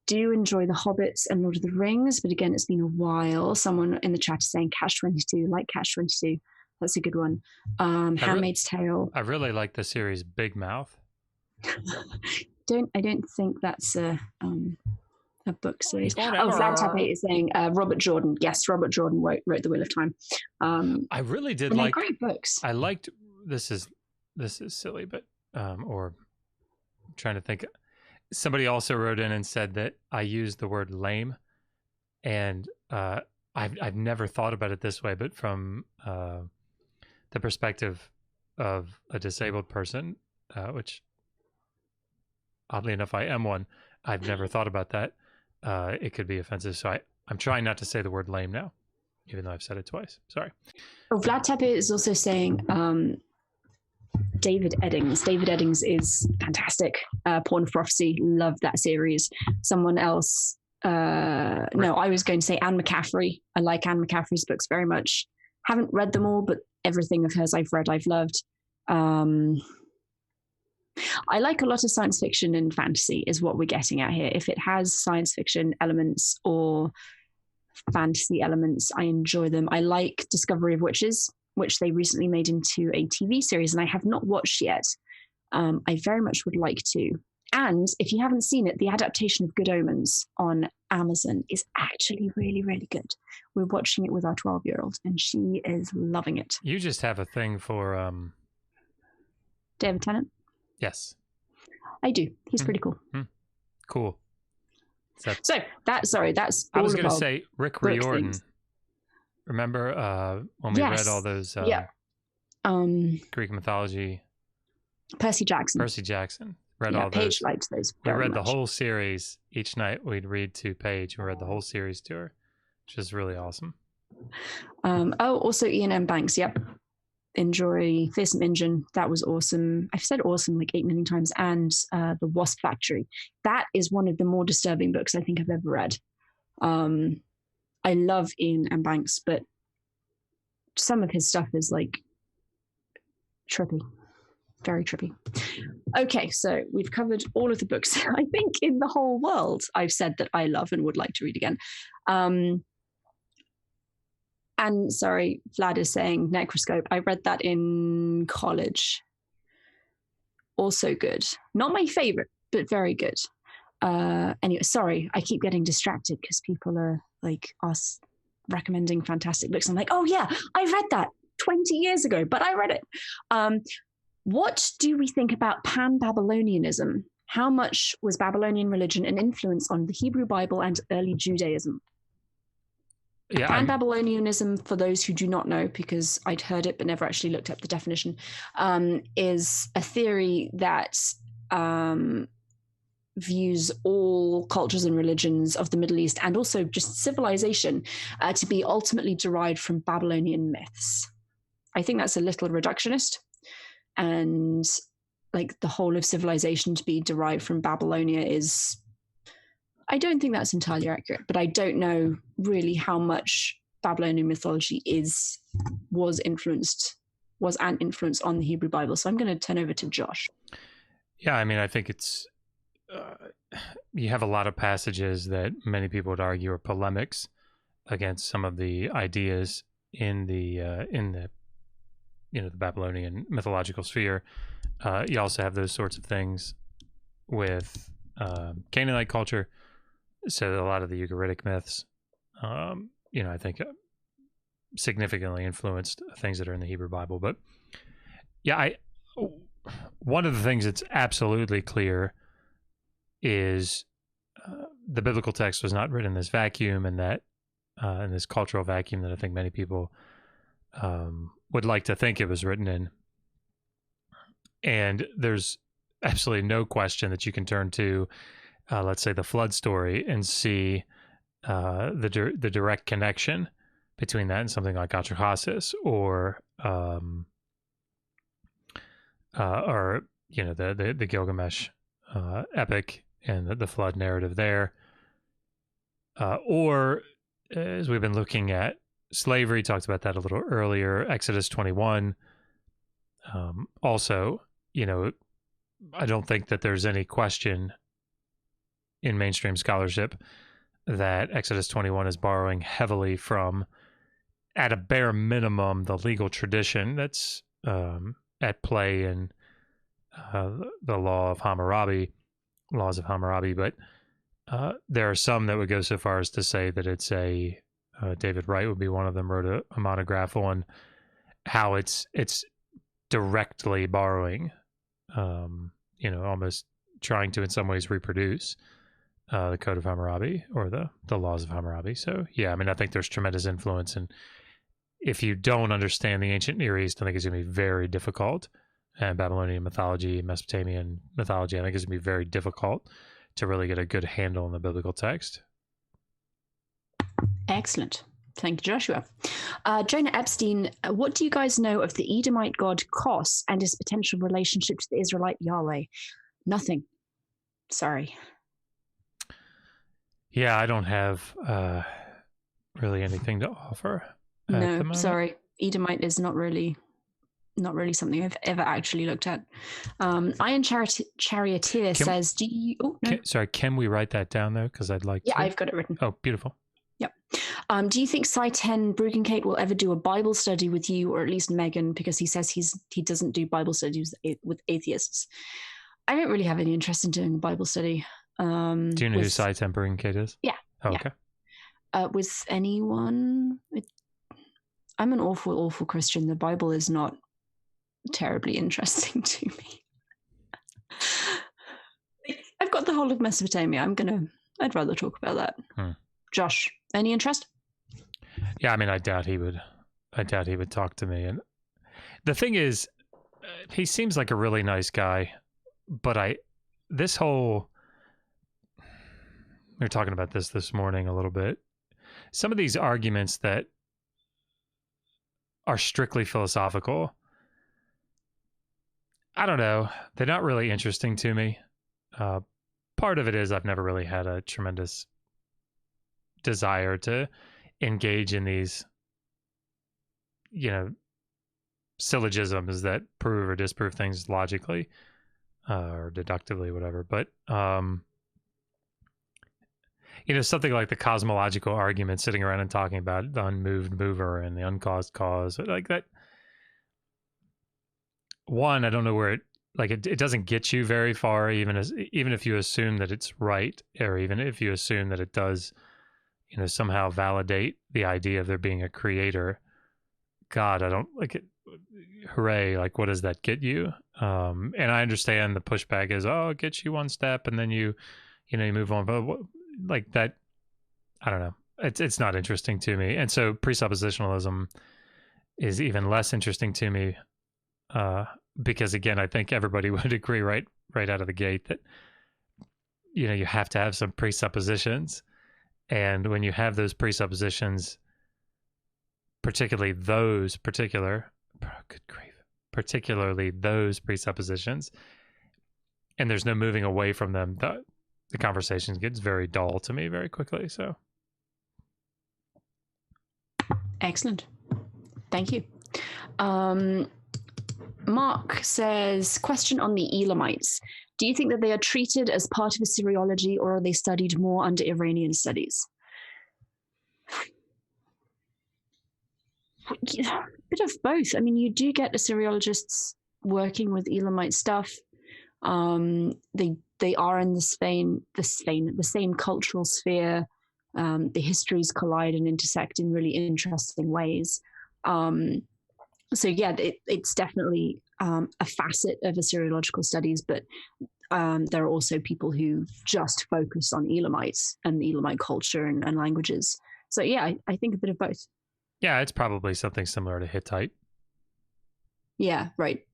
Do enjoy The Hobbits and Lord of the Rings, but again, it's been a while. Someone in the chat is saying Catch-22, like Catch-22. That's a good one. Handmaid's Tale. I really like the series Big Mouth. I don't think that's a book series. Vlad Tape is saying Robert Jordan. Yes, Robert Jordan wrote The Wheel of Time. I really did like great books. I liked this is silly, but or I'm trying to think. Somebody also wrote in and said that I used the word lame, and I've never thought about it this way, but from the perspective of a disabled person, which oddly enough I am one, I've never thought about that. It could be offensive, so I'm trying not to say the word lame now, even though I've said it twice. Sorry. Oh, Vlad Tape is also saying David Eddings. David Eddings is fantastic. Pawn of Prophecy, love that series. Someone else, no, I was going to say Anne McCaffrey. I like Anne McCaffrey's books very much. Haven't read them all, but everything of hers I've read, I've loved. I like a lot of science fiction and fantasy is what we're getting at here. If it has science fiction elements or fantasy elements, I enjoy them. I like Discovery of Witches, which they recently made into a TV series, and I have not watched yet. I very much would like to. And if you haven't seen it, the adaptation of Good Omens on Amazon is actually really, really good. We're watching it with our 12-year-old, and she is loving it. You just have a thing for... David Tennant? Yes. I do. He's pretty cool. Cool. So that's all I was going to say Rick Riordan. Things. Remember when we read all those Greek mythology? Percy Jackson. Read all Paige those. Likes those We read much. the whole series. Each night we'd read to Paige and read the whole series to her, which is really awesome. Also Ian M. Banks. Yep. Enjoy Fearsome Engine. That was awesome. I've said awesome like 8 million times. And The Wasp Factory. That is one of the more disturbing books I think I've ever read. I love Ian M. Banks, but some of his stuff is like trippy. Very trippy. Okay, so we've covered all of the books, I think, in the whole world I've said that I love and would like to read again. And sorry, Vlad is saying necroscope. I read that in college. Also good. Not my favorite, but very good. Anyway, sorry, I keep getting distracted because people are like us recommending fantastic books. I'm like, oh yeah, I read that 20 years ago, but I read it. What do we think about Pan-Babylonianism? How much was Babylonian religion an influence on the Hebrew Bible and early Judaism? Yeah, Pan-Babylonianism, for those who do not know, because I'd heard it but never actually looked up the definition, is a theory that views all cultures and religions of the Middle East and also just civilization to be ultimately derived from Babylonian myths. I think that's a little reductionist, and like the whole of civilization to be derived from Babylonia is, I don't think that's entirely accurate, but I don't know really how much Babylonian mythology was an influence on the Hebrew Bible. So I'm going to turn over to Josh. Yeah, I mean, I think it's you have a lot of passages that many people would argue are polemics against some of the ideas in the the Babylonian mythological sphere. You also have those sorts of things with Canaanite culture. So a lot of the Ugaritic myths, I think significantly influenced things that are in the Hebrew Bible. But yeah, one of the things that's absolutely clear is the biblical text was not written in this vacuum, and that in this cultural vacuum that I think many people would like to think it was written in. And there's absolutely no question that you can turn to, let's say, the flood story and see the direct connection between that and something like Atrahasis or the Gilgamesh epic and the flood narrative there, or as we've been looking at slavery, talked about that a little earlier, Exodus 21. Also, I don't think that there's any question in mainstream scholarship that Exodus 21 is borrowing heavily from, at a bare minimum, the legal tradition that's at play in the laws of Hammurabi. But there are some that would go so far as to say that it's David Wright would be one of them, wrote a monograph on how it's directly borrowing, almost trying to in some ways reproduce the Code of Hammurabi or the laws of Hammurabi. So yeah, I mean, I think there's tremendous influence, and if you don't understand the ancient Near East, I think it's going to be very difficult. And Babylonian mythology, Mesopotamian mythology, I think it's going to be very difficult to really get a good handle on the biblical text. Excellent. Thank you, Joshua. Jonah Epstein, what do you guys know of the Edomite god Kos and his potential relationship to the Israelite Yahweh? Nothing. Sorry. Yeah, I don't have really anything to offer. No, sorry. Edomite is not really something I've ever actually looked at. Iron Charioteer says, do you... Oh, no. Can we write that down, though? Because I'd like to... Yeah, I've got it written. Oh, beautiful. Yep. Do you think Cy 10 Brugenkate will ever do a Bible study with you, or at least Megan, because he says he doesn't do Bible studies with atheists? I don't really have any interest in doing a Bible study. Do you know who Cy 10 Brugenkate is? Yeah. Oh, yeah. Okay. With anyone... I'm an awful Christian. The Bible is not terribly interesting to me. I've got the whole of Mesopotamia. I'd rather talk about that. Josh, any interest? Yeah, I mean, I doubt he would talk to me. And the thing is, he seems like a really nice guy, but we were talking about this morning a little bit. Some of these arguments that are strictly philosophical, I don't know. They're not really interesting to me. Part of it is I've never really had a tremendous desire to engage in these, syllogisms that prove or disprove things logically or deductively, whatever. But something like the cosmological argument, sitting around and talking about the unmoved mover and the uncaused cause, like that. One, I don't know where it doesn't get you very far, even if you assume that it's right, or even if you assume that it does, somehow validate the idea of there being a creator. God, I don't like it. Hooray. Like, what does that get you? And I understand the pushback is, it gets you one step and then you move on. But like that, I don't know. It's not interesting to me. And so presuppositionalism is even less interesting to me. Because again, I think everybody would agree right out of the gate that, you have to have some presuppositions. And when you have those presuppositions, particularly those presuppositions, and there's no moving away from them, the conversation gets very dull to me very quickly. So excellent. Thank you. Mark says, question on the Elamites. Do you think that they are treated as part of Assyriology, or are they studied more under Iranian studies? Yeah, a bit of both. I mean, you do get Assyriologists working with Elamite stuff. They are in the same cultural sphere. The histories collide and intersect in really interesting ways. So yeah, it's definitely a facet of Assyriological studies, but there are also people who just focus on Elamites and Elamite culture and languages. So yeah, I think a bit of both. Yeah, it's probably something similar to Hittite. Yeah, right.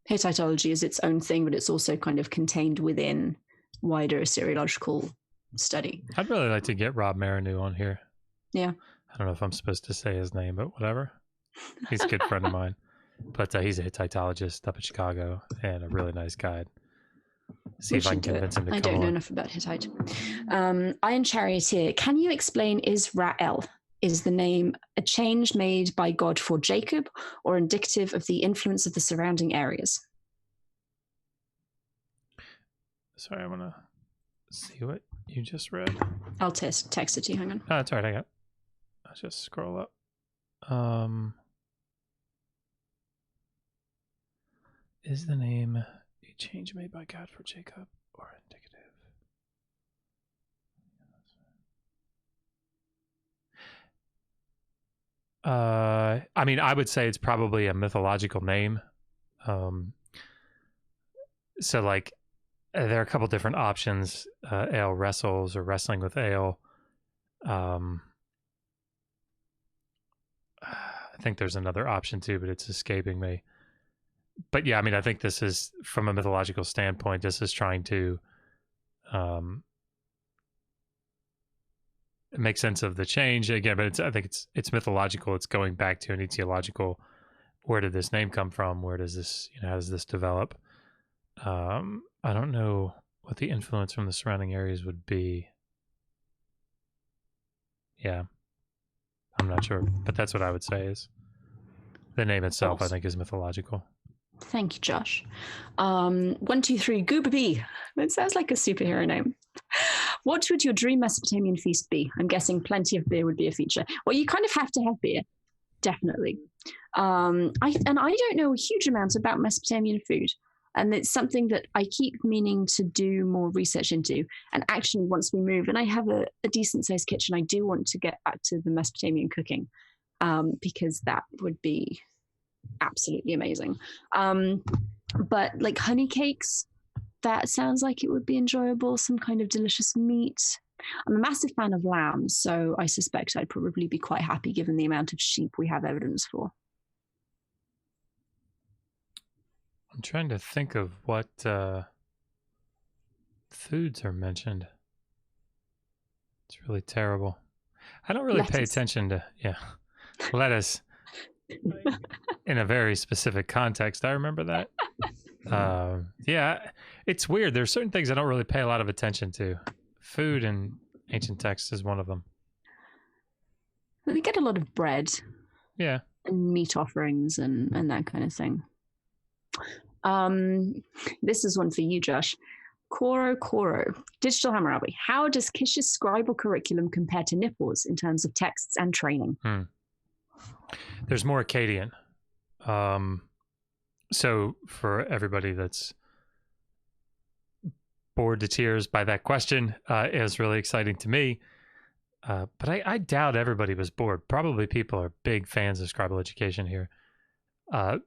Hittitology is its own thing, but it's also kind of contained within wider Assyriological study. I'd really like to get Rob Marinu on here. Yeah. I don't know if I'm supposed to say his name, but whatever. He's a good friend of mine. But he's a Hittitologist up in Chicago and a really nice guy. See if I can convince him to come on. I don't know enough about Hittite. Iron Charioteer, can you explain Israel? Is the name a change made by God for Jacob, or indicative of the influence of the surrounding areas? Sorry, I want to see what you just read. I'll text it to you. Hang on. Oh, that's all right. I got it. I'll just scroll up. Is the name a change made by God for Jacob, or indicative? I mean, I would say it's probably a mythological name. So like, there are a couple different options. Ale wrestles, or wrestling with ale. I think there's another option too, but it's escaping me. But yeah, I mean, I think this is, from a mythological standpoint, this is trying to make sense of the change again. But I think it's mythological. It's going back to an etiological. Where did this name come from? Where does this, how does this develop? I don't know what the influence from the surrounding areas would be. Yeah, I'm not sure, but that's what I would say is the name itself. I think is mythological. Thank you, Josh. 123 GooberP. That sounds like a superhero name. What would your dream Mesopotamian feast be? I'm guessing plenty of beer would be a feature. Well, you kind of have to have beer, definitely. I don't know a huge amount about Mesopotamian food, and it's something that I keep meaning to do more research into. And actually, once we move and I have a decent sized kitchen, I do want to get back to the Mesopotamian cooking, because that would be absolutely amazing. But like honey cakes, that sounds like it would be enjoyable. Some kind of delicious meat. I'm a massive fan of lamb, so I suspect I'd probably be quite happy given the amount of sheep we have evidence for. I'm trying to think of what foods are mentioned. It's really terrible. I don't really pay attention to, lettuce in a very specific context. I remember that. It's weird. There's certain things I don't really pay a lot of attention to. Food in ancient texts is one of them. We get a lot of bread. Yeah. And meat offerings and that kind of thing. This is one for you, Josh. Koro. Digital Hammurabi. How does Kish's scribal curriculum compare to Nippur's in terms of texts and training? There's more Acadian. So for everybody that's bored to tears by that question, it was really exciting to me. But I doubt everybody was bored. Probably people are big fans of scribal education here.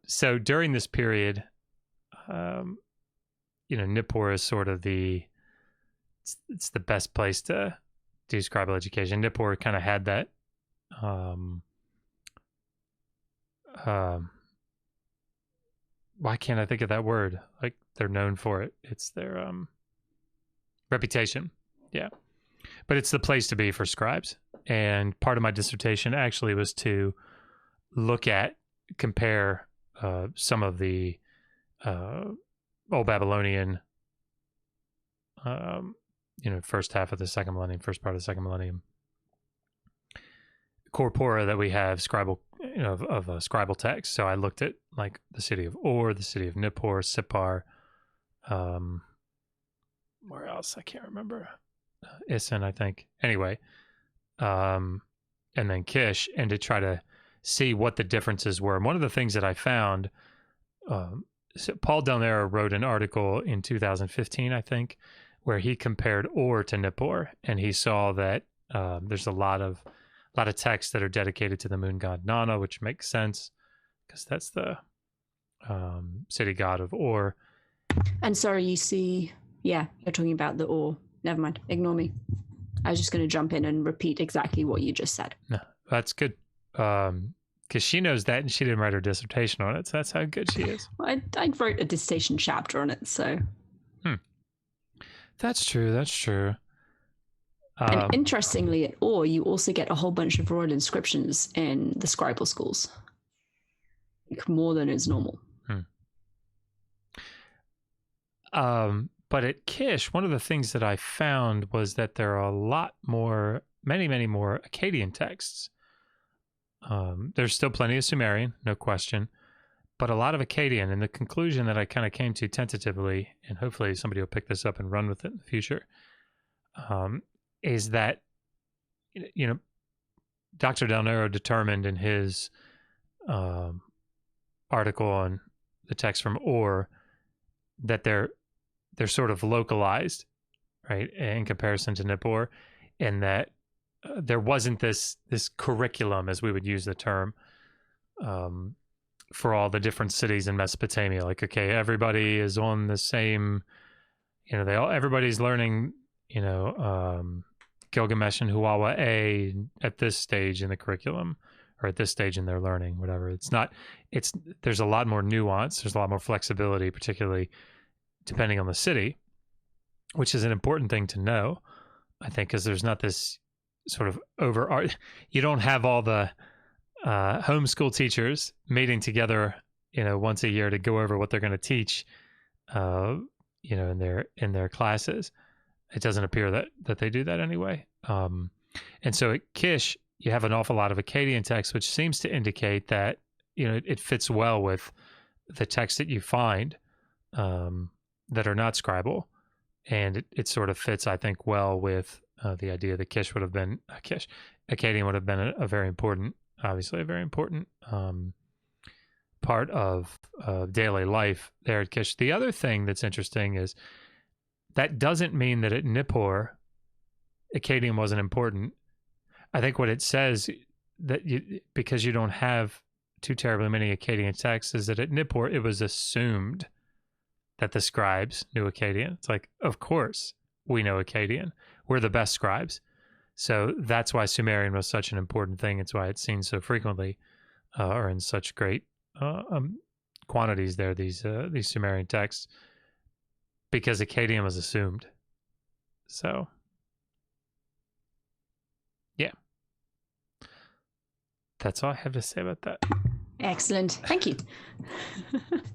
So during this period, Nippur is sort of it's the best place to do scribal education. Nippur kind of had that, why can't I think of that word? Like, they're known for it. It's their reputation. Yeah. But it's the place to be for scribes. And part of my dissertation actually was to compare some of the Old Babylonian, first half of the second millennium, first part of the second millennium corpora that we have scribal, of scribal text. So I looked at like the city of Ur, the city of Nippur, Sippar, where else? I can't remember. Isin, I think. Anyway, and then Kish, and to try to see what the differences were. And one of the things that I found, so Paul Del Nero wrote an article in 2015, I think, where he compared Ur to Nippur, and he saw that there's a lot of texts that are dedicated to the moon god Nana, which makes sense because that's the city god of Ur. And sorry, you see, you're talking about the Ur. Never mind, ignore me. I was just going to jump in and repeat exactly what you just said. No, that's good. Because she knows that and she didn't write her dissertation on it, so that's how good she is. Well, I wrote a dissertation chapter on it, so. That's true. And interestingly, at Ur, you also get a whole bunch of royal inscriptions in the scribal schools. Like, more than is normal. But at Kish, one of the things that I found was that there are many more Acadian texts. There's still plenty of Sumerian, no question, but a lot of Acadian. And the conclusion that I kind of came to tentatively, and hopefully somebody will pick this up and run with it in the future, is that, Dr. Del Nero determined in his article on the text from Ur that they're sort of localized, right, in comparison to Nippur, and that there wasn't this curriculum, as we would use the term, for all the different cities in Mesopotamia. Like, okay, everybody is on the same, everybody's learning, Gilgamesh and Huwawa A at this stage in the curriculum, or at this stage in their learning, whatever. There's a lot more nuance. There's a lot more flexibility, particularly depending on the city, which is an important thing to know, I think, because there's not this sort of you don't have all the homeschool teachers meeting together, once a year to go over what they're going to teach, in their classes. It doesn't appear that they do that anyway. And so at Kish, you have an awful lot of Acadian text, which seems to indicate that, it fits well with the text that you find, that are not scribal, and it sort of fits, I think, well with the idea that Acadian would have been a very important part of daily life there at Kish. The other thing that's interesting is that doesn't mean that at Nippur, Acadian wasn't important. I think what it says that because you don't have too terribly many Acadian texts, is that at Nippur it was assumed that the scribes knew Acadian. It's like, of course we know Acadian. We're the best scribes. So that's why Sumerian was such an important thing. It's why it's seen so frequently, or in such great quantities there, these Sumerian texts, because Acadian was assumed. So, yeah. That's all I have to say about that. Excellent. Thank you.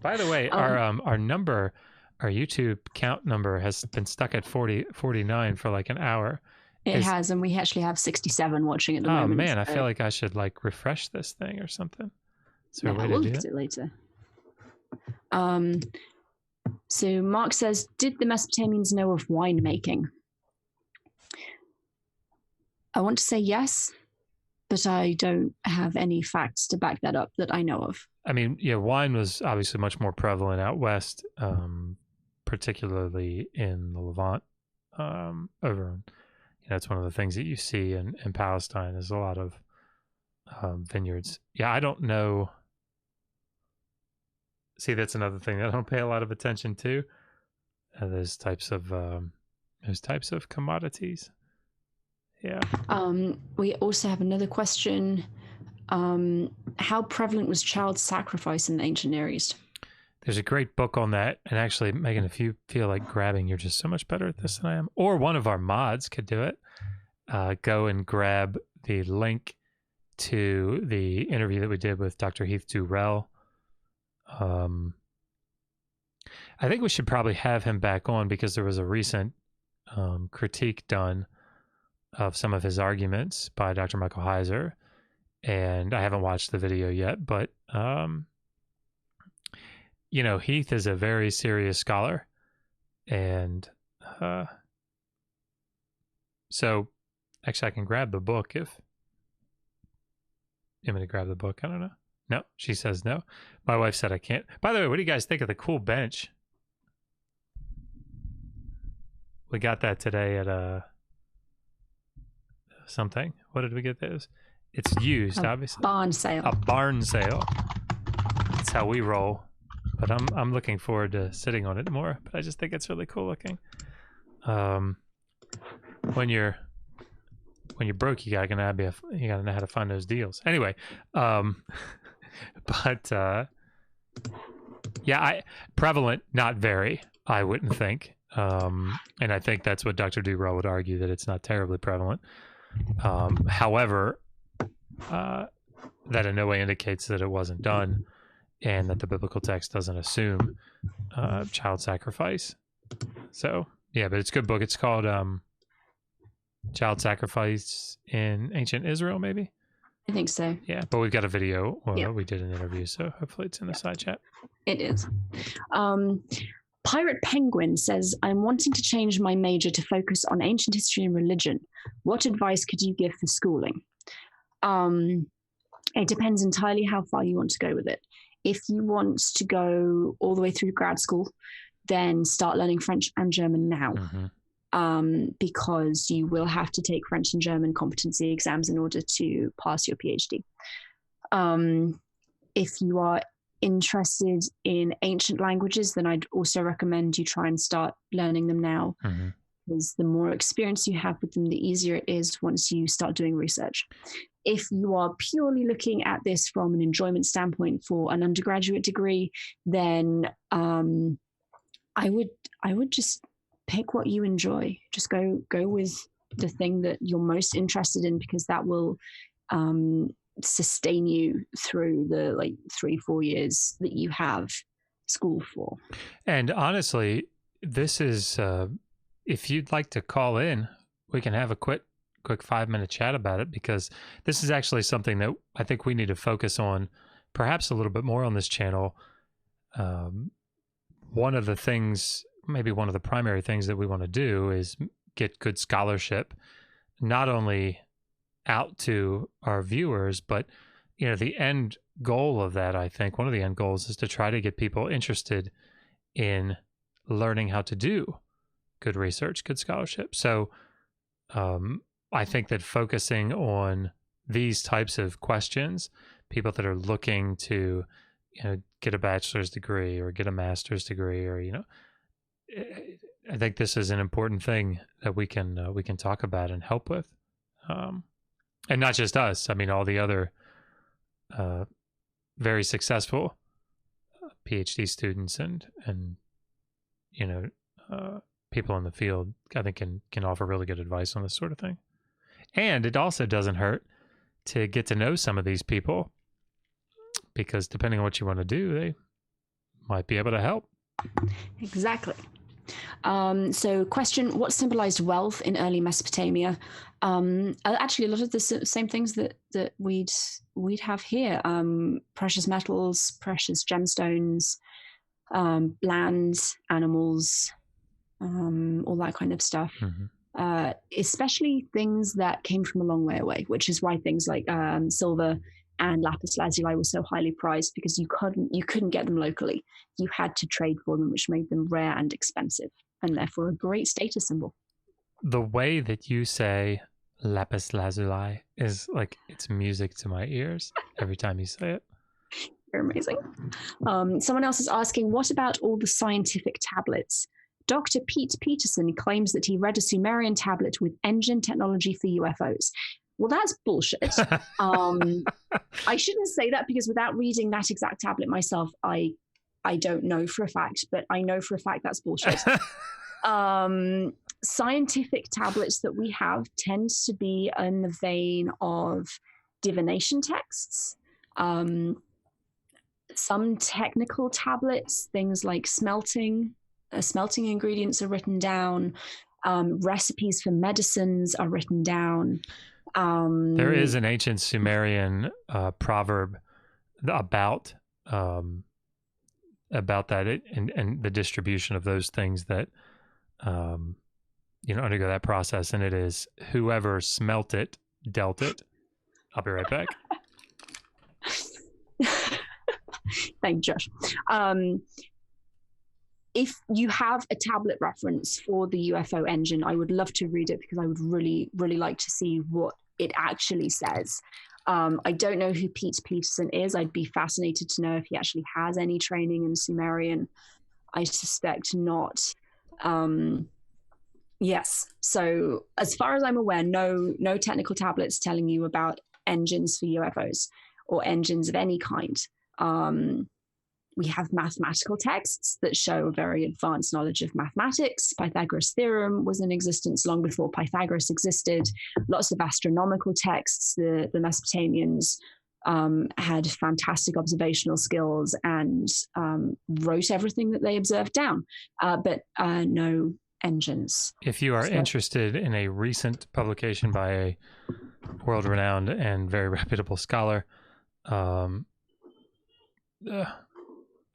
By the way, our number, our YouTube count number has been stuck at 49 for like an hour. It has, and we actually have 67 watching at the moment. Oh man, so. I feel like I should like refresh this thing or something. Is there a way we'll to do look at that? it later. So Mark says, did the Mesopotamians know of winemaking? I want to say yes, but I don't have any facts to back that up that I know of. I mean, yeah, wine was obviously much more prevalent out west, particularly in the Levant. Over, it's one of the things that you see in Palestine is a lot of vineyards. Yeah, I don't know. See, that's another thing that I don't pay a lot of attention to. Those types of commodities. Yeah. We also have another question. How prevalent was child sacrifice in the ancient Near East? There's a great book on that. And actually, Megan, if you feel like grabbing, you're just so much better at this than I am. Or one of our mods could do it. Go and grab the link to the interview that we did with Dr. Heath Durrell. I think we should probably have him back on because there was a recent critique done of some of his arguments by Dr. Michael Heiser, and I haven't watched the video yet, but Heath is a very serious scholar, and so actually I can grab the book if you want me to grab the book. I don't know. No, she says no. My wife said I can't. By the way, what do you guys think of the cool bench? We got that today at something. What did we get those? It's used, obviously. Barn sale. A barn sale. That's how we roll. But I'm looking forward to sitting on it more. But I just think it's really cool looking. When you're broke, you gotta know how to find those deals. Anyway, prevalent, not very. I wouldn't think. And I think that's what Dr. Durrell would argue, that it's not terribly prevalent. However, that in no way indicates that it wasn't done, and that the biblical text doesn't assume child sacrifice. So, yeah, but it's a good book. It's called Child Sacrifice in Ancient Israel, maybe? I think so. Yeah, but we've got a video where we did an interview, so hopefully it's in the side chat. It is. Pirate Penguin says, I'm wanting to change my major to focus on ancient history and religion. What advice could you give for schooling? It depends entirely how far you want to go with it. If you want to go all the way through grad school, then start learning French and German now. Because you will have to take French and German competency exams in order to pass your PhD. If you are interested in ancient languages, then I'd also recommend you try and start learning them now, because the more experience you have with them, the easier it is once you start doing research. If you are purely looking at this from an enjoyment standpoint for an undergraduate degree, then I would just pick what you enjoy. Just go with the thing that you're most interested in, because that will sustain you through the 3-4 years that you have school for. And honestly, this is if you'd like to call in, we can have a quick 5-minute chat about it, because this is actually something that I think we need to focus on perhaps a little bit more on this channel. One of the things, maybe one of the primary things that we want to do is get good scholarship, not only out to our viewers, but the end goal of that, I think one of the end goals is to try to get people interested in learning how to do good research, good scholarship. So I think that focusing on these types of questions, people that are looking to get a bachelor's degree or get a master's degree, or I think this is an important thing that we can talk about and help with. And not just us. I mean, all the other very successful PhD students and people in the field, I think can offer really good advice on this sort of thing. And it also doesn't hurt to get to know some of these people, because depending on what you want to do, they might be able to help. Exactly. So question, what symbolized wealth in early Mesopotamia? Actually, a lot of the same things that we'd have here. Precious metals, precious gemstones, land animals, all that kind of stuff. Especially things that came from a long way away, which is why things like silver and lapis lazuli were so highly prized, because you couldn't get them locally. You had to trade for them, which made them rare and expensive, and therefore a great status symbol. The way that you say lapis lazuli is like it's music to my ears every time you say it. You're amazing. Someone else is asking, what about all the scientific tablets? Dr. Pete Peterson claims that he read a Sumerian tablet with engine technology for UFOs. Well, that's bullshit. I shouldn't say that, because without reading that exact tablet myself, I don't know for a fact, but I know for a fact that's bullshit. Scientific tablets that we have tends to be in the vein of divination texts. Some technical tablets, things like smelting ingredients are written down. Recipes for medicines are written down. There is an ancient Sumerian proverb about that and the distribution of those things that undergo that process, and it is whoever smelt it dealt it. I'll be right back. Thank you, Josh. If you have a tablet reference for the UFO engine, I would love to read it, because I would really, really like to see what it actually says. I don't know who Pete Peterson is. I'd be fascinated to know if he actually has any training in Sumerian. I suspect not. Yes. So as far as I'm aware, no technical tablets telling you about engines for UFOs or engines of any kind. We have mathematical texts that show very advanced knowledge of mathematics. Pythagoras' theorem was in existence long before Pythagoras existed. Lots of astronomical texts. The Mesopotamians had fantastic observational skills and wrote everything that they observed down, but no engines. If you are interested in a recent publication by a world-renowned and very reputable scholar,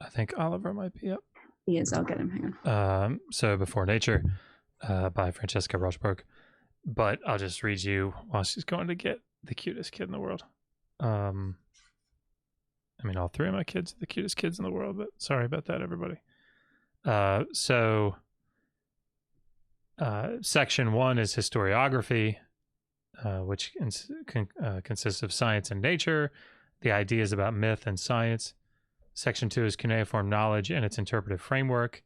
I think Oliver might be up. He is. I'll get him. Hang on. So Before Nature by Francesca Rochberg. But I'll just read you while she's going to get the cutest kid in the world. I mean, all three of my kids are the cutest kids in the world, but sorry about that, everybody. Section 1 is historiography, which consists of science and nature, the ideas about myth and science. Section 2 is cuneiform knowledge and its interpretive framework,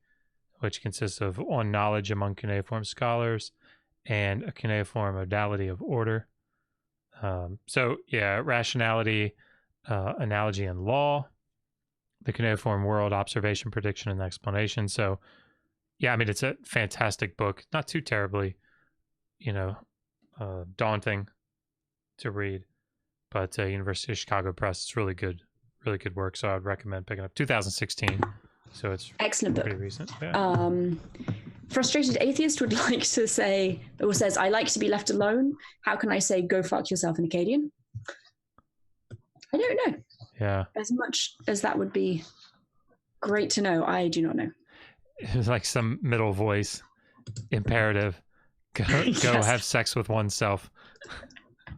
which consists of on knowledge among cuneiform scholars and a cuneiform modality of order. Rationality, analogy, and law, the cuneiform world, observation, prediction, and explanation. So, yeah, I mean, it's a fantastic book. Not too terribly, daunting to read, but University of Chicago Press, it's really good work. So I would recommend picking up 2016. So it's excellent pretty book. Recent. Yeah. Frustrated Atheist would like to say, or says, I like to be left alone. How can I say, go fuck yourself in Acadian? I don't know. Yeah. As much as that would be great to know, I do not know. It's like some middle voice imperative. Go have sex with oneself.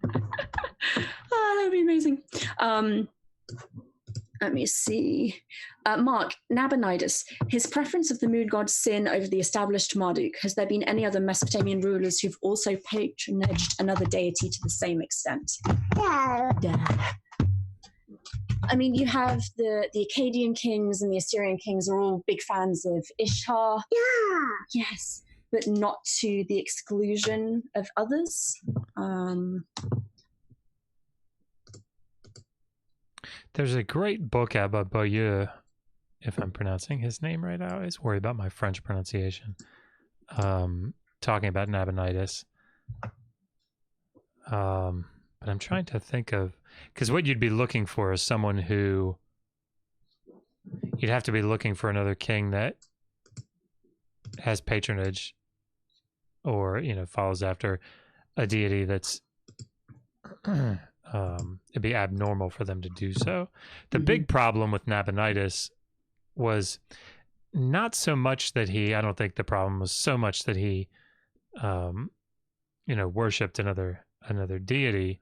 That would be amazing. Let me see. Mark, Nabonidus, his preference of the moon god Sin over the established Marduk. Has there been any other Mesopotamian rulers who've also patronaged another deity to the same extent? Yeah. I mean, you have the Acadian kings and the Assyrian kings are all big fans of Ishtar. Yeah. Yes, but not to the exclusion of others. There's a great book out by Bayeux, if I'm pronouncing his name right. I always worry about my French pronunciation. Talking about Nabonidus. But I'm trying to think of, because what you'd be looking for is someone who, you'd have to be looking for another king that has patronage or, follows after a deity that's, it'd be abnormal for them to do so. The big problem with Nabonidus was not so much that I don't think the problem was so much that he, worshipped another deity.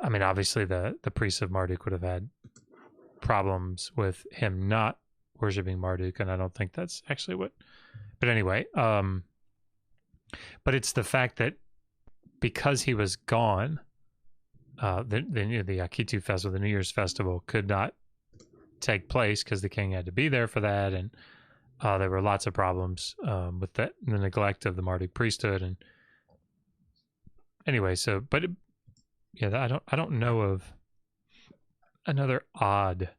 I mean, obviously the priests of Marduk would have had problems with him not worshiping Marduk, and I don't think that's actually what. But anyway, but it's the fact that because he was gone, the Akitu festival, the New Year's festival, could not take place because the king had to be there for that, and there were lots of problems with the neglect of the Marduk priesthood. And anyway, I don't know of another odd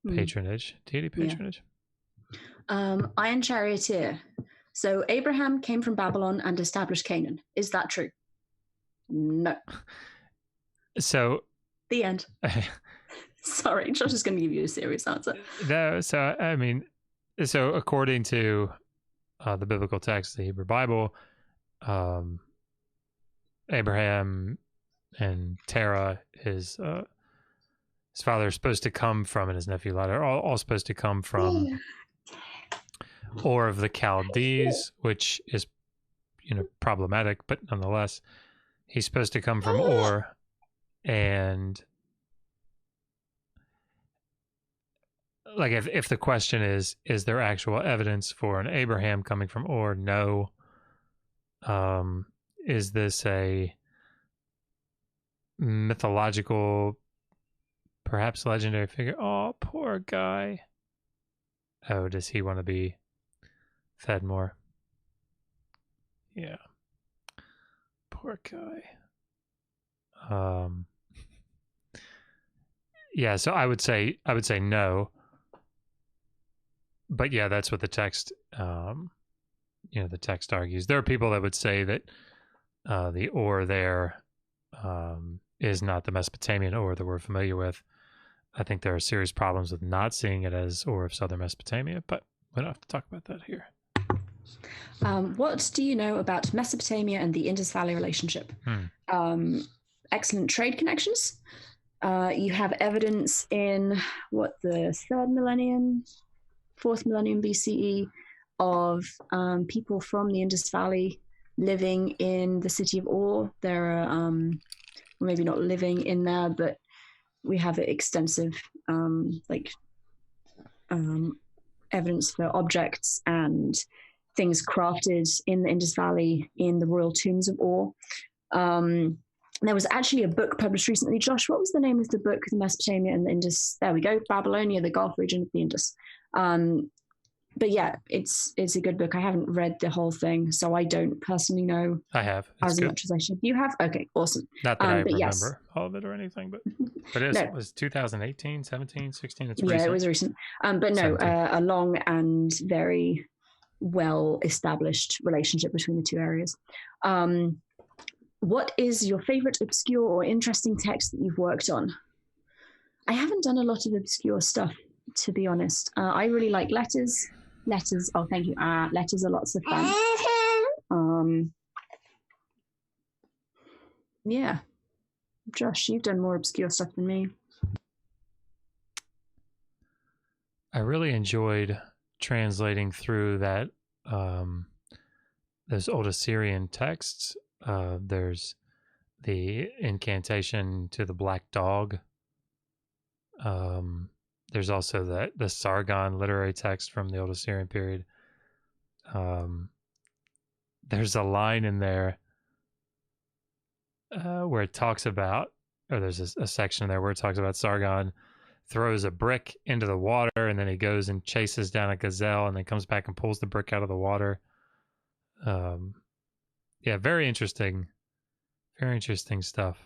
patronage, deity patronage. Iron Charioteer. So Abraham came from Babylon and established Canaan. Is that true? No. So the end. Sorry, Josh is going to give you a serious answer. No, so according to the biblical text, the Hebrew Bible, Abraham and Terah, his father, is supposed to come from, and his nephew Lot are all supposed to come from Ur of the Chaldees, which is, problematic, but nonetheless, he's supposed to come from Ur. And like, if the question is there actual evidence for an Abraham coming from Ur? No. Is this a mythological, perhaps legendary figure? Oh, poor guy. Oh, does he want to be fed more? Yeah. Poor guy. Yeah, so I would say no. But yeah, that's what the text, the text argues. There are people that would say that the Ur there is not the Mesopotamian Ur that we're familiar with. I think there are serious problems with not seeing it as Ur of southern Mesopotamia, but we don't have to talk about that here. What do you know about Mesopotamia and the Indus Valley relationship? Excellent trade connections. You have evidence in the 4th millennium BCE of people from the Indus Valley living in the city of Ur. There are maybe not living in there, but we have extensive evidence for objects and things crafted in the Indus Valley in the royal tombs of Ur. There was actually a book published recently. Josh, what was the name of the book? The Mesopotamia and the Indus. There we go. Babylonia, the Gulf region of the Indus. But yeah, it's a good book. I haven't read the whole thing, so I don't personally know. I have. It's as good. Much as I should. You have? Okay, awesome. Not that I remember all of it or anything, but it was 2018, 17, 16. It's recent. Yeah, it was recent. But no, a long and very well-established relationship between the two areas. What is your favorite obscure or interesting text that you've worked on? I haven't done a lot of obscure stuff, to be honest. I really like letters. Oh, thank you. Letters are lots of fun. Yeah. Josh, you've done more obscure stuff than me. I really enjoyed translating through that those old Assyrian texts. There's the incantation to the black dog. There's also the Sargon literary text from the old Assyrian period. There's a line in there where it talks about, or there's a section there where it talks about Sargon throws a brick into the water, and then he goes and chases down a gazelle, and then comes back and pulls the brick out of the water. Yeah, very interesting stuff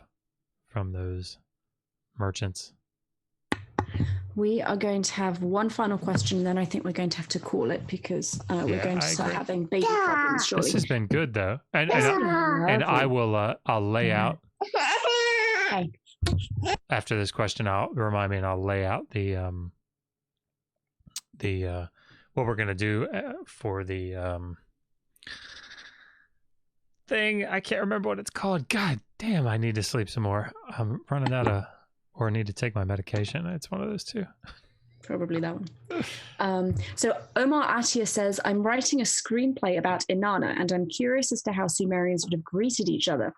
from those merchants. We are going to have one final question, then I think we're going to have to call it because we're going to start having baby problems shortly. This has been good though, and I will I'll lay out after this question. I'll lay out the what we're gonna do for the thing. I can't remember what it's called. God damn, I need to sleep some more. I'm running out of, or I need to take my medication. It's one of those two. Probably that one. So Omar Atia says, I'm writing a screenplay about Inanna, and I'm curious as to how Sumerians would have greeted each other.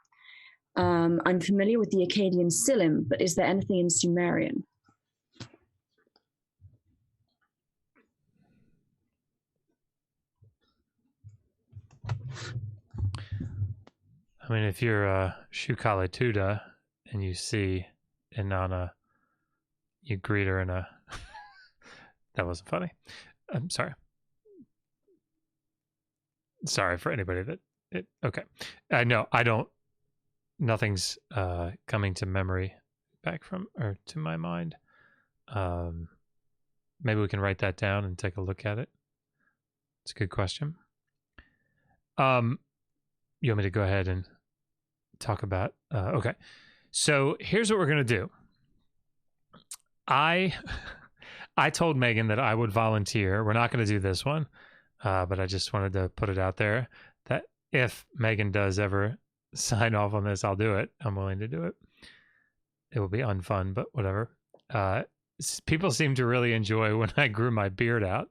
I'm familiar with the Acadian Silim, but is there anything in Sumerian? I mean, if you're Shukale Tuda and you see Inanna, you greet her in a... That wasn't funny. I'm sorry. Sorry for anybody that... Okay. No, I don't... Nothing's coming to memory back from... Or to my mind. Maybe we can write that down and take a look at it. It's a good question. You want me to go ahead and talk about... okay. So here's what we're going to do. I told Megan that I would volunteer. We're not going to do this one, but I just wanted to put it out there that if Megan does ever sign off on this, I'll do it. I'm willing to do it. It will be unfun, but whatever. People seem to really enjoy when I grew my beard out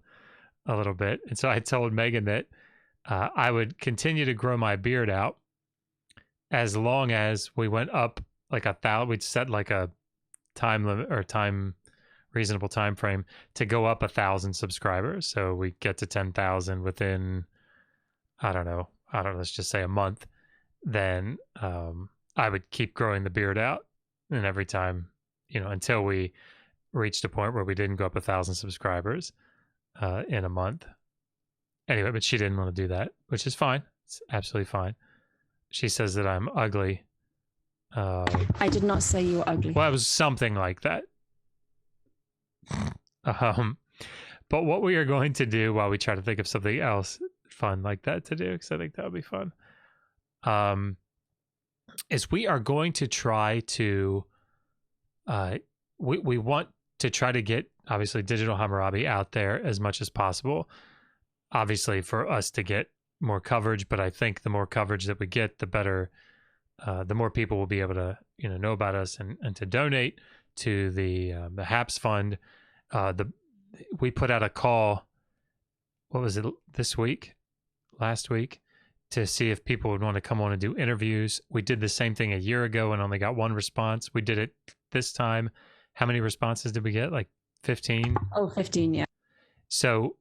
a little bit. And so I told Megan that I would continue to grow my beard out as long as we went up like 1,000. We'd set like a time limit or reasonable time frame to go up 1,000 subscribers. So we get to 10,000 within, I don't know, let's just say a month. Then I would keep growing the beard out, and every time, until we reached a point where we didn't go up 1,000 subscribers in a month. Anyway, but she didn't want to do that, which is fine. It's absolutely fine. She says that I'm ugly. I did not say you were ugly. Well, it was something like that. But what we are going to do while we try to think of something else fun like that to do, because I think that would be fun, is we are going to try to, we want to try to get, obviously, Digital Hammurabi out there as much as possible, obviously for us to get more coverage, but I think the more coverage that we get, the better, the more people will be able to, know about us and to donate to the HAPS fund. We put out a call, what was it, last week, to see if people would want to come on and do interviews. We did the same thing a year ago and only got one response. We did it this time. How many responses did we get? Like 15? Oh, 15, yeah. So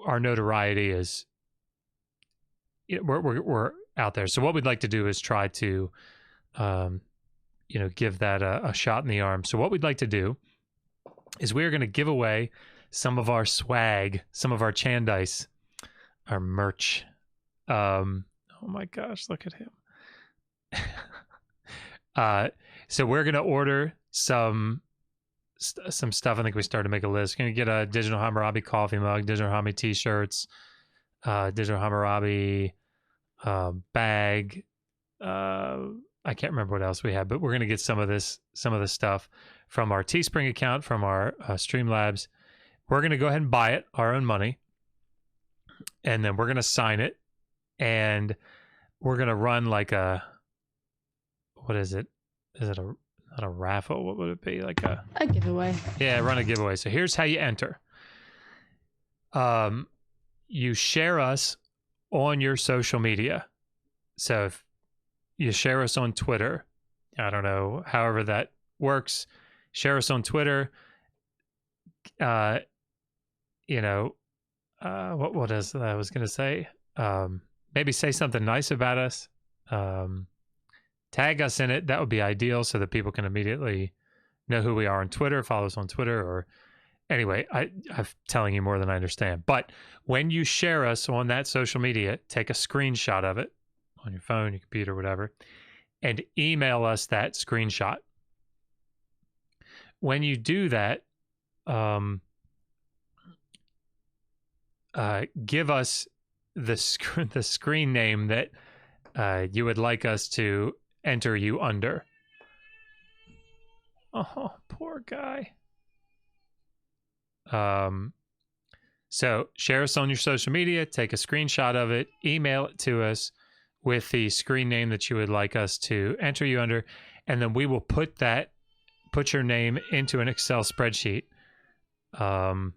our notoriety is, we're out there. So what we'd like to do is try to, give that a shot in the arm. So what we'd like to do is we're going to give away some of our swag, some of our Chandice, our merch. Oh my gosh, look at him. So we're going to order some stuff. I think we started to make a list. We're going to get a Digital Hammurabi coffee mug, Digital Hammurabi t-shirts, Digital Hammurabi bag. I can't remember what else we had, but we're going to get some of this stuff from our Teespring account, from our Streamlabs. We're going to go ahead and buy it, our own money, and then we're going to sign it, and we're going to run like what is it? Is it not a raffle? What would it be? Like a giveaway. Yeah, run a giveaway. So here's how you enter. You share us on your social media. So if you share us on Twitter, I don't know, however that works, share us on Twitter. What is that I was going to say? Maybe say something nice about us. Tag us in it. That would be ideal so that people can immediately know who we are on Twitter, follow us on Twitter, or anyway, I'm telling you more than I understand. But when you share us on that social media, take a screenshot of it on your phone, your computer, whatever, and email us that screenshot. When you do that, give us the screen name that you would like us to enter you under. Oh, poor guy. So share us on your social media, take a screenshot of it, email it to us with the screen name that you would like us to enter you under, and then we will put your name into an Excel spreadsheet Now,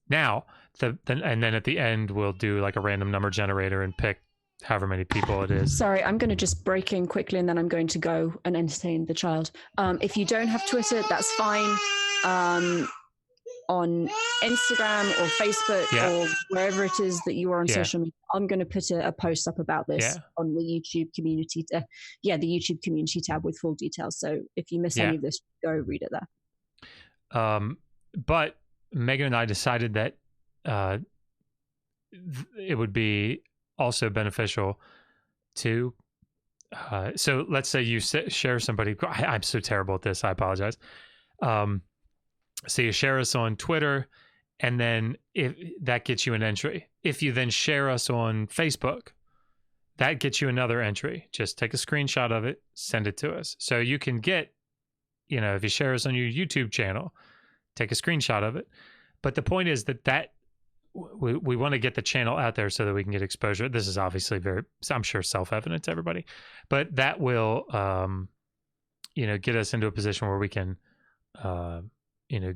and then at the end, we'll do like a random number generator and pick however many people it is. Sorry, I'm going to just break in quickly and then I'm going to go and entertain the child. If you don't have Twitter, that's fine. On Instagram or Facebook or wherever it is that you are on social media, I'm going to put a post up about this on the YouTube community. The YouTube community tab with full details. So if you miss any of this, go read it there. But Megan and I decided that it would be also beneficial to. So let's say you share somebody. I'm so terrible at this. I apologize. So you share us on Twitter, and then if that gets you an entry. If you then share us on Facebook, that gets you another entry. Just take a screenshot of it, send it to us. So you can get, if you share us on your YouTube channel, take a screenshot of it. But the point is that we want to get the channel out there so that we can get exposure. This is obviously I'm sure, self-evident to everybody, but that will, get us into a position where we can,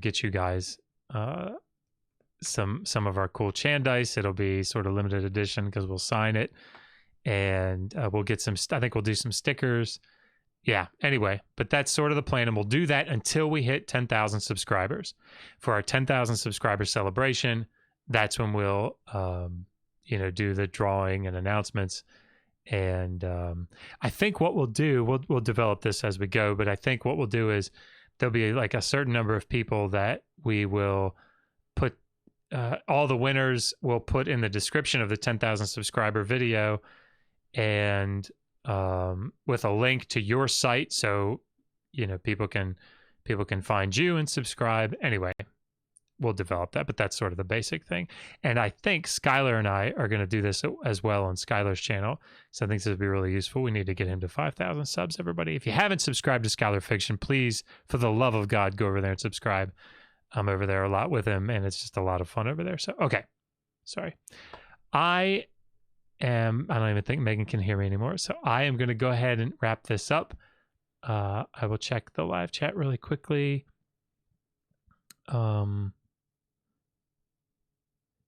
get you guys some of our cool Chandice. It'll be sort of limited edition because we'll sign it, and we'll get I think we'll do some stickers. Yeah, anyway, but that's sort of the plan, and we'll do that until we hit 10,000 subscribers. For our 10,000 subscriber celebration, that's when we'll, do the drawing and announcements. And I think what we'll do, we'll develop this as we go, but I think what we'll do is there'll be like a certain number of people that we will put, all the winners we'll put in the description of the 10,000 subscriber video, and with a link to your site, so people can find you and subscribe. Anyway, we'll develop that, but that's sort of the basic thing. And I think Skylar and I are going to do this as well on Skylar's channel, so I think this would be really useful. We need to get him to 5,000 subs, everybody. If you haven't subscribed to Skylar Fiction, please, for the love of God, go over there and subscribe. I'm over there a lot with him, and it's just a lot of fun over there. So, okay. Sorry. I don't even think Megan can hear me anymore, so I am going to go ahead and wrap this up. I will check the live chat really quickly.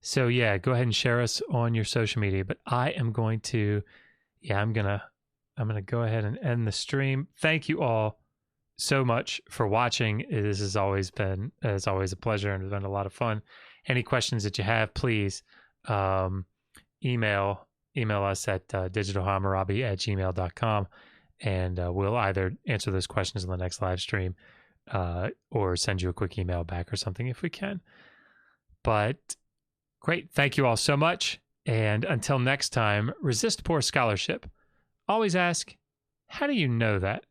So yeah, go ahead and share us on your social media. But I am going to, I'm gonna go ahead and end the stream. Thank you all so much for watching. This has always been, it's always a pleasure, and it's been a lot of fun. Any questions that you have, please email us at digitalhammurabi@gmail.com, and we'll either answer those questions in the next live stream or send you a quick email back or something if we can. But great. Thank you all so much. And until next time, resist poor scholarship. Always ask, how do you know that?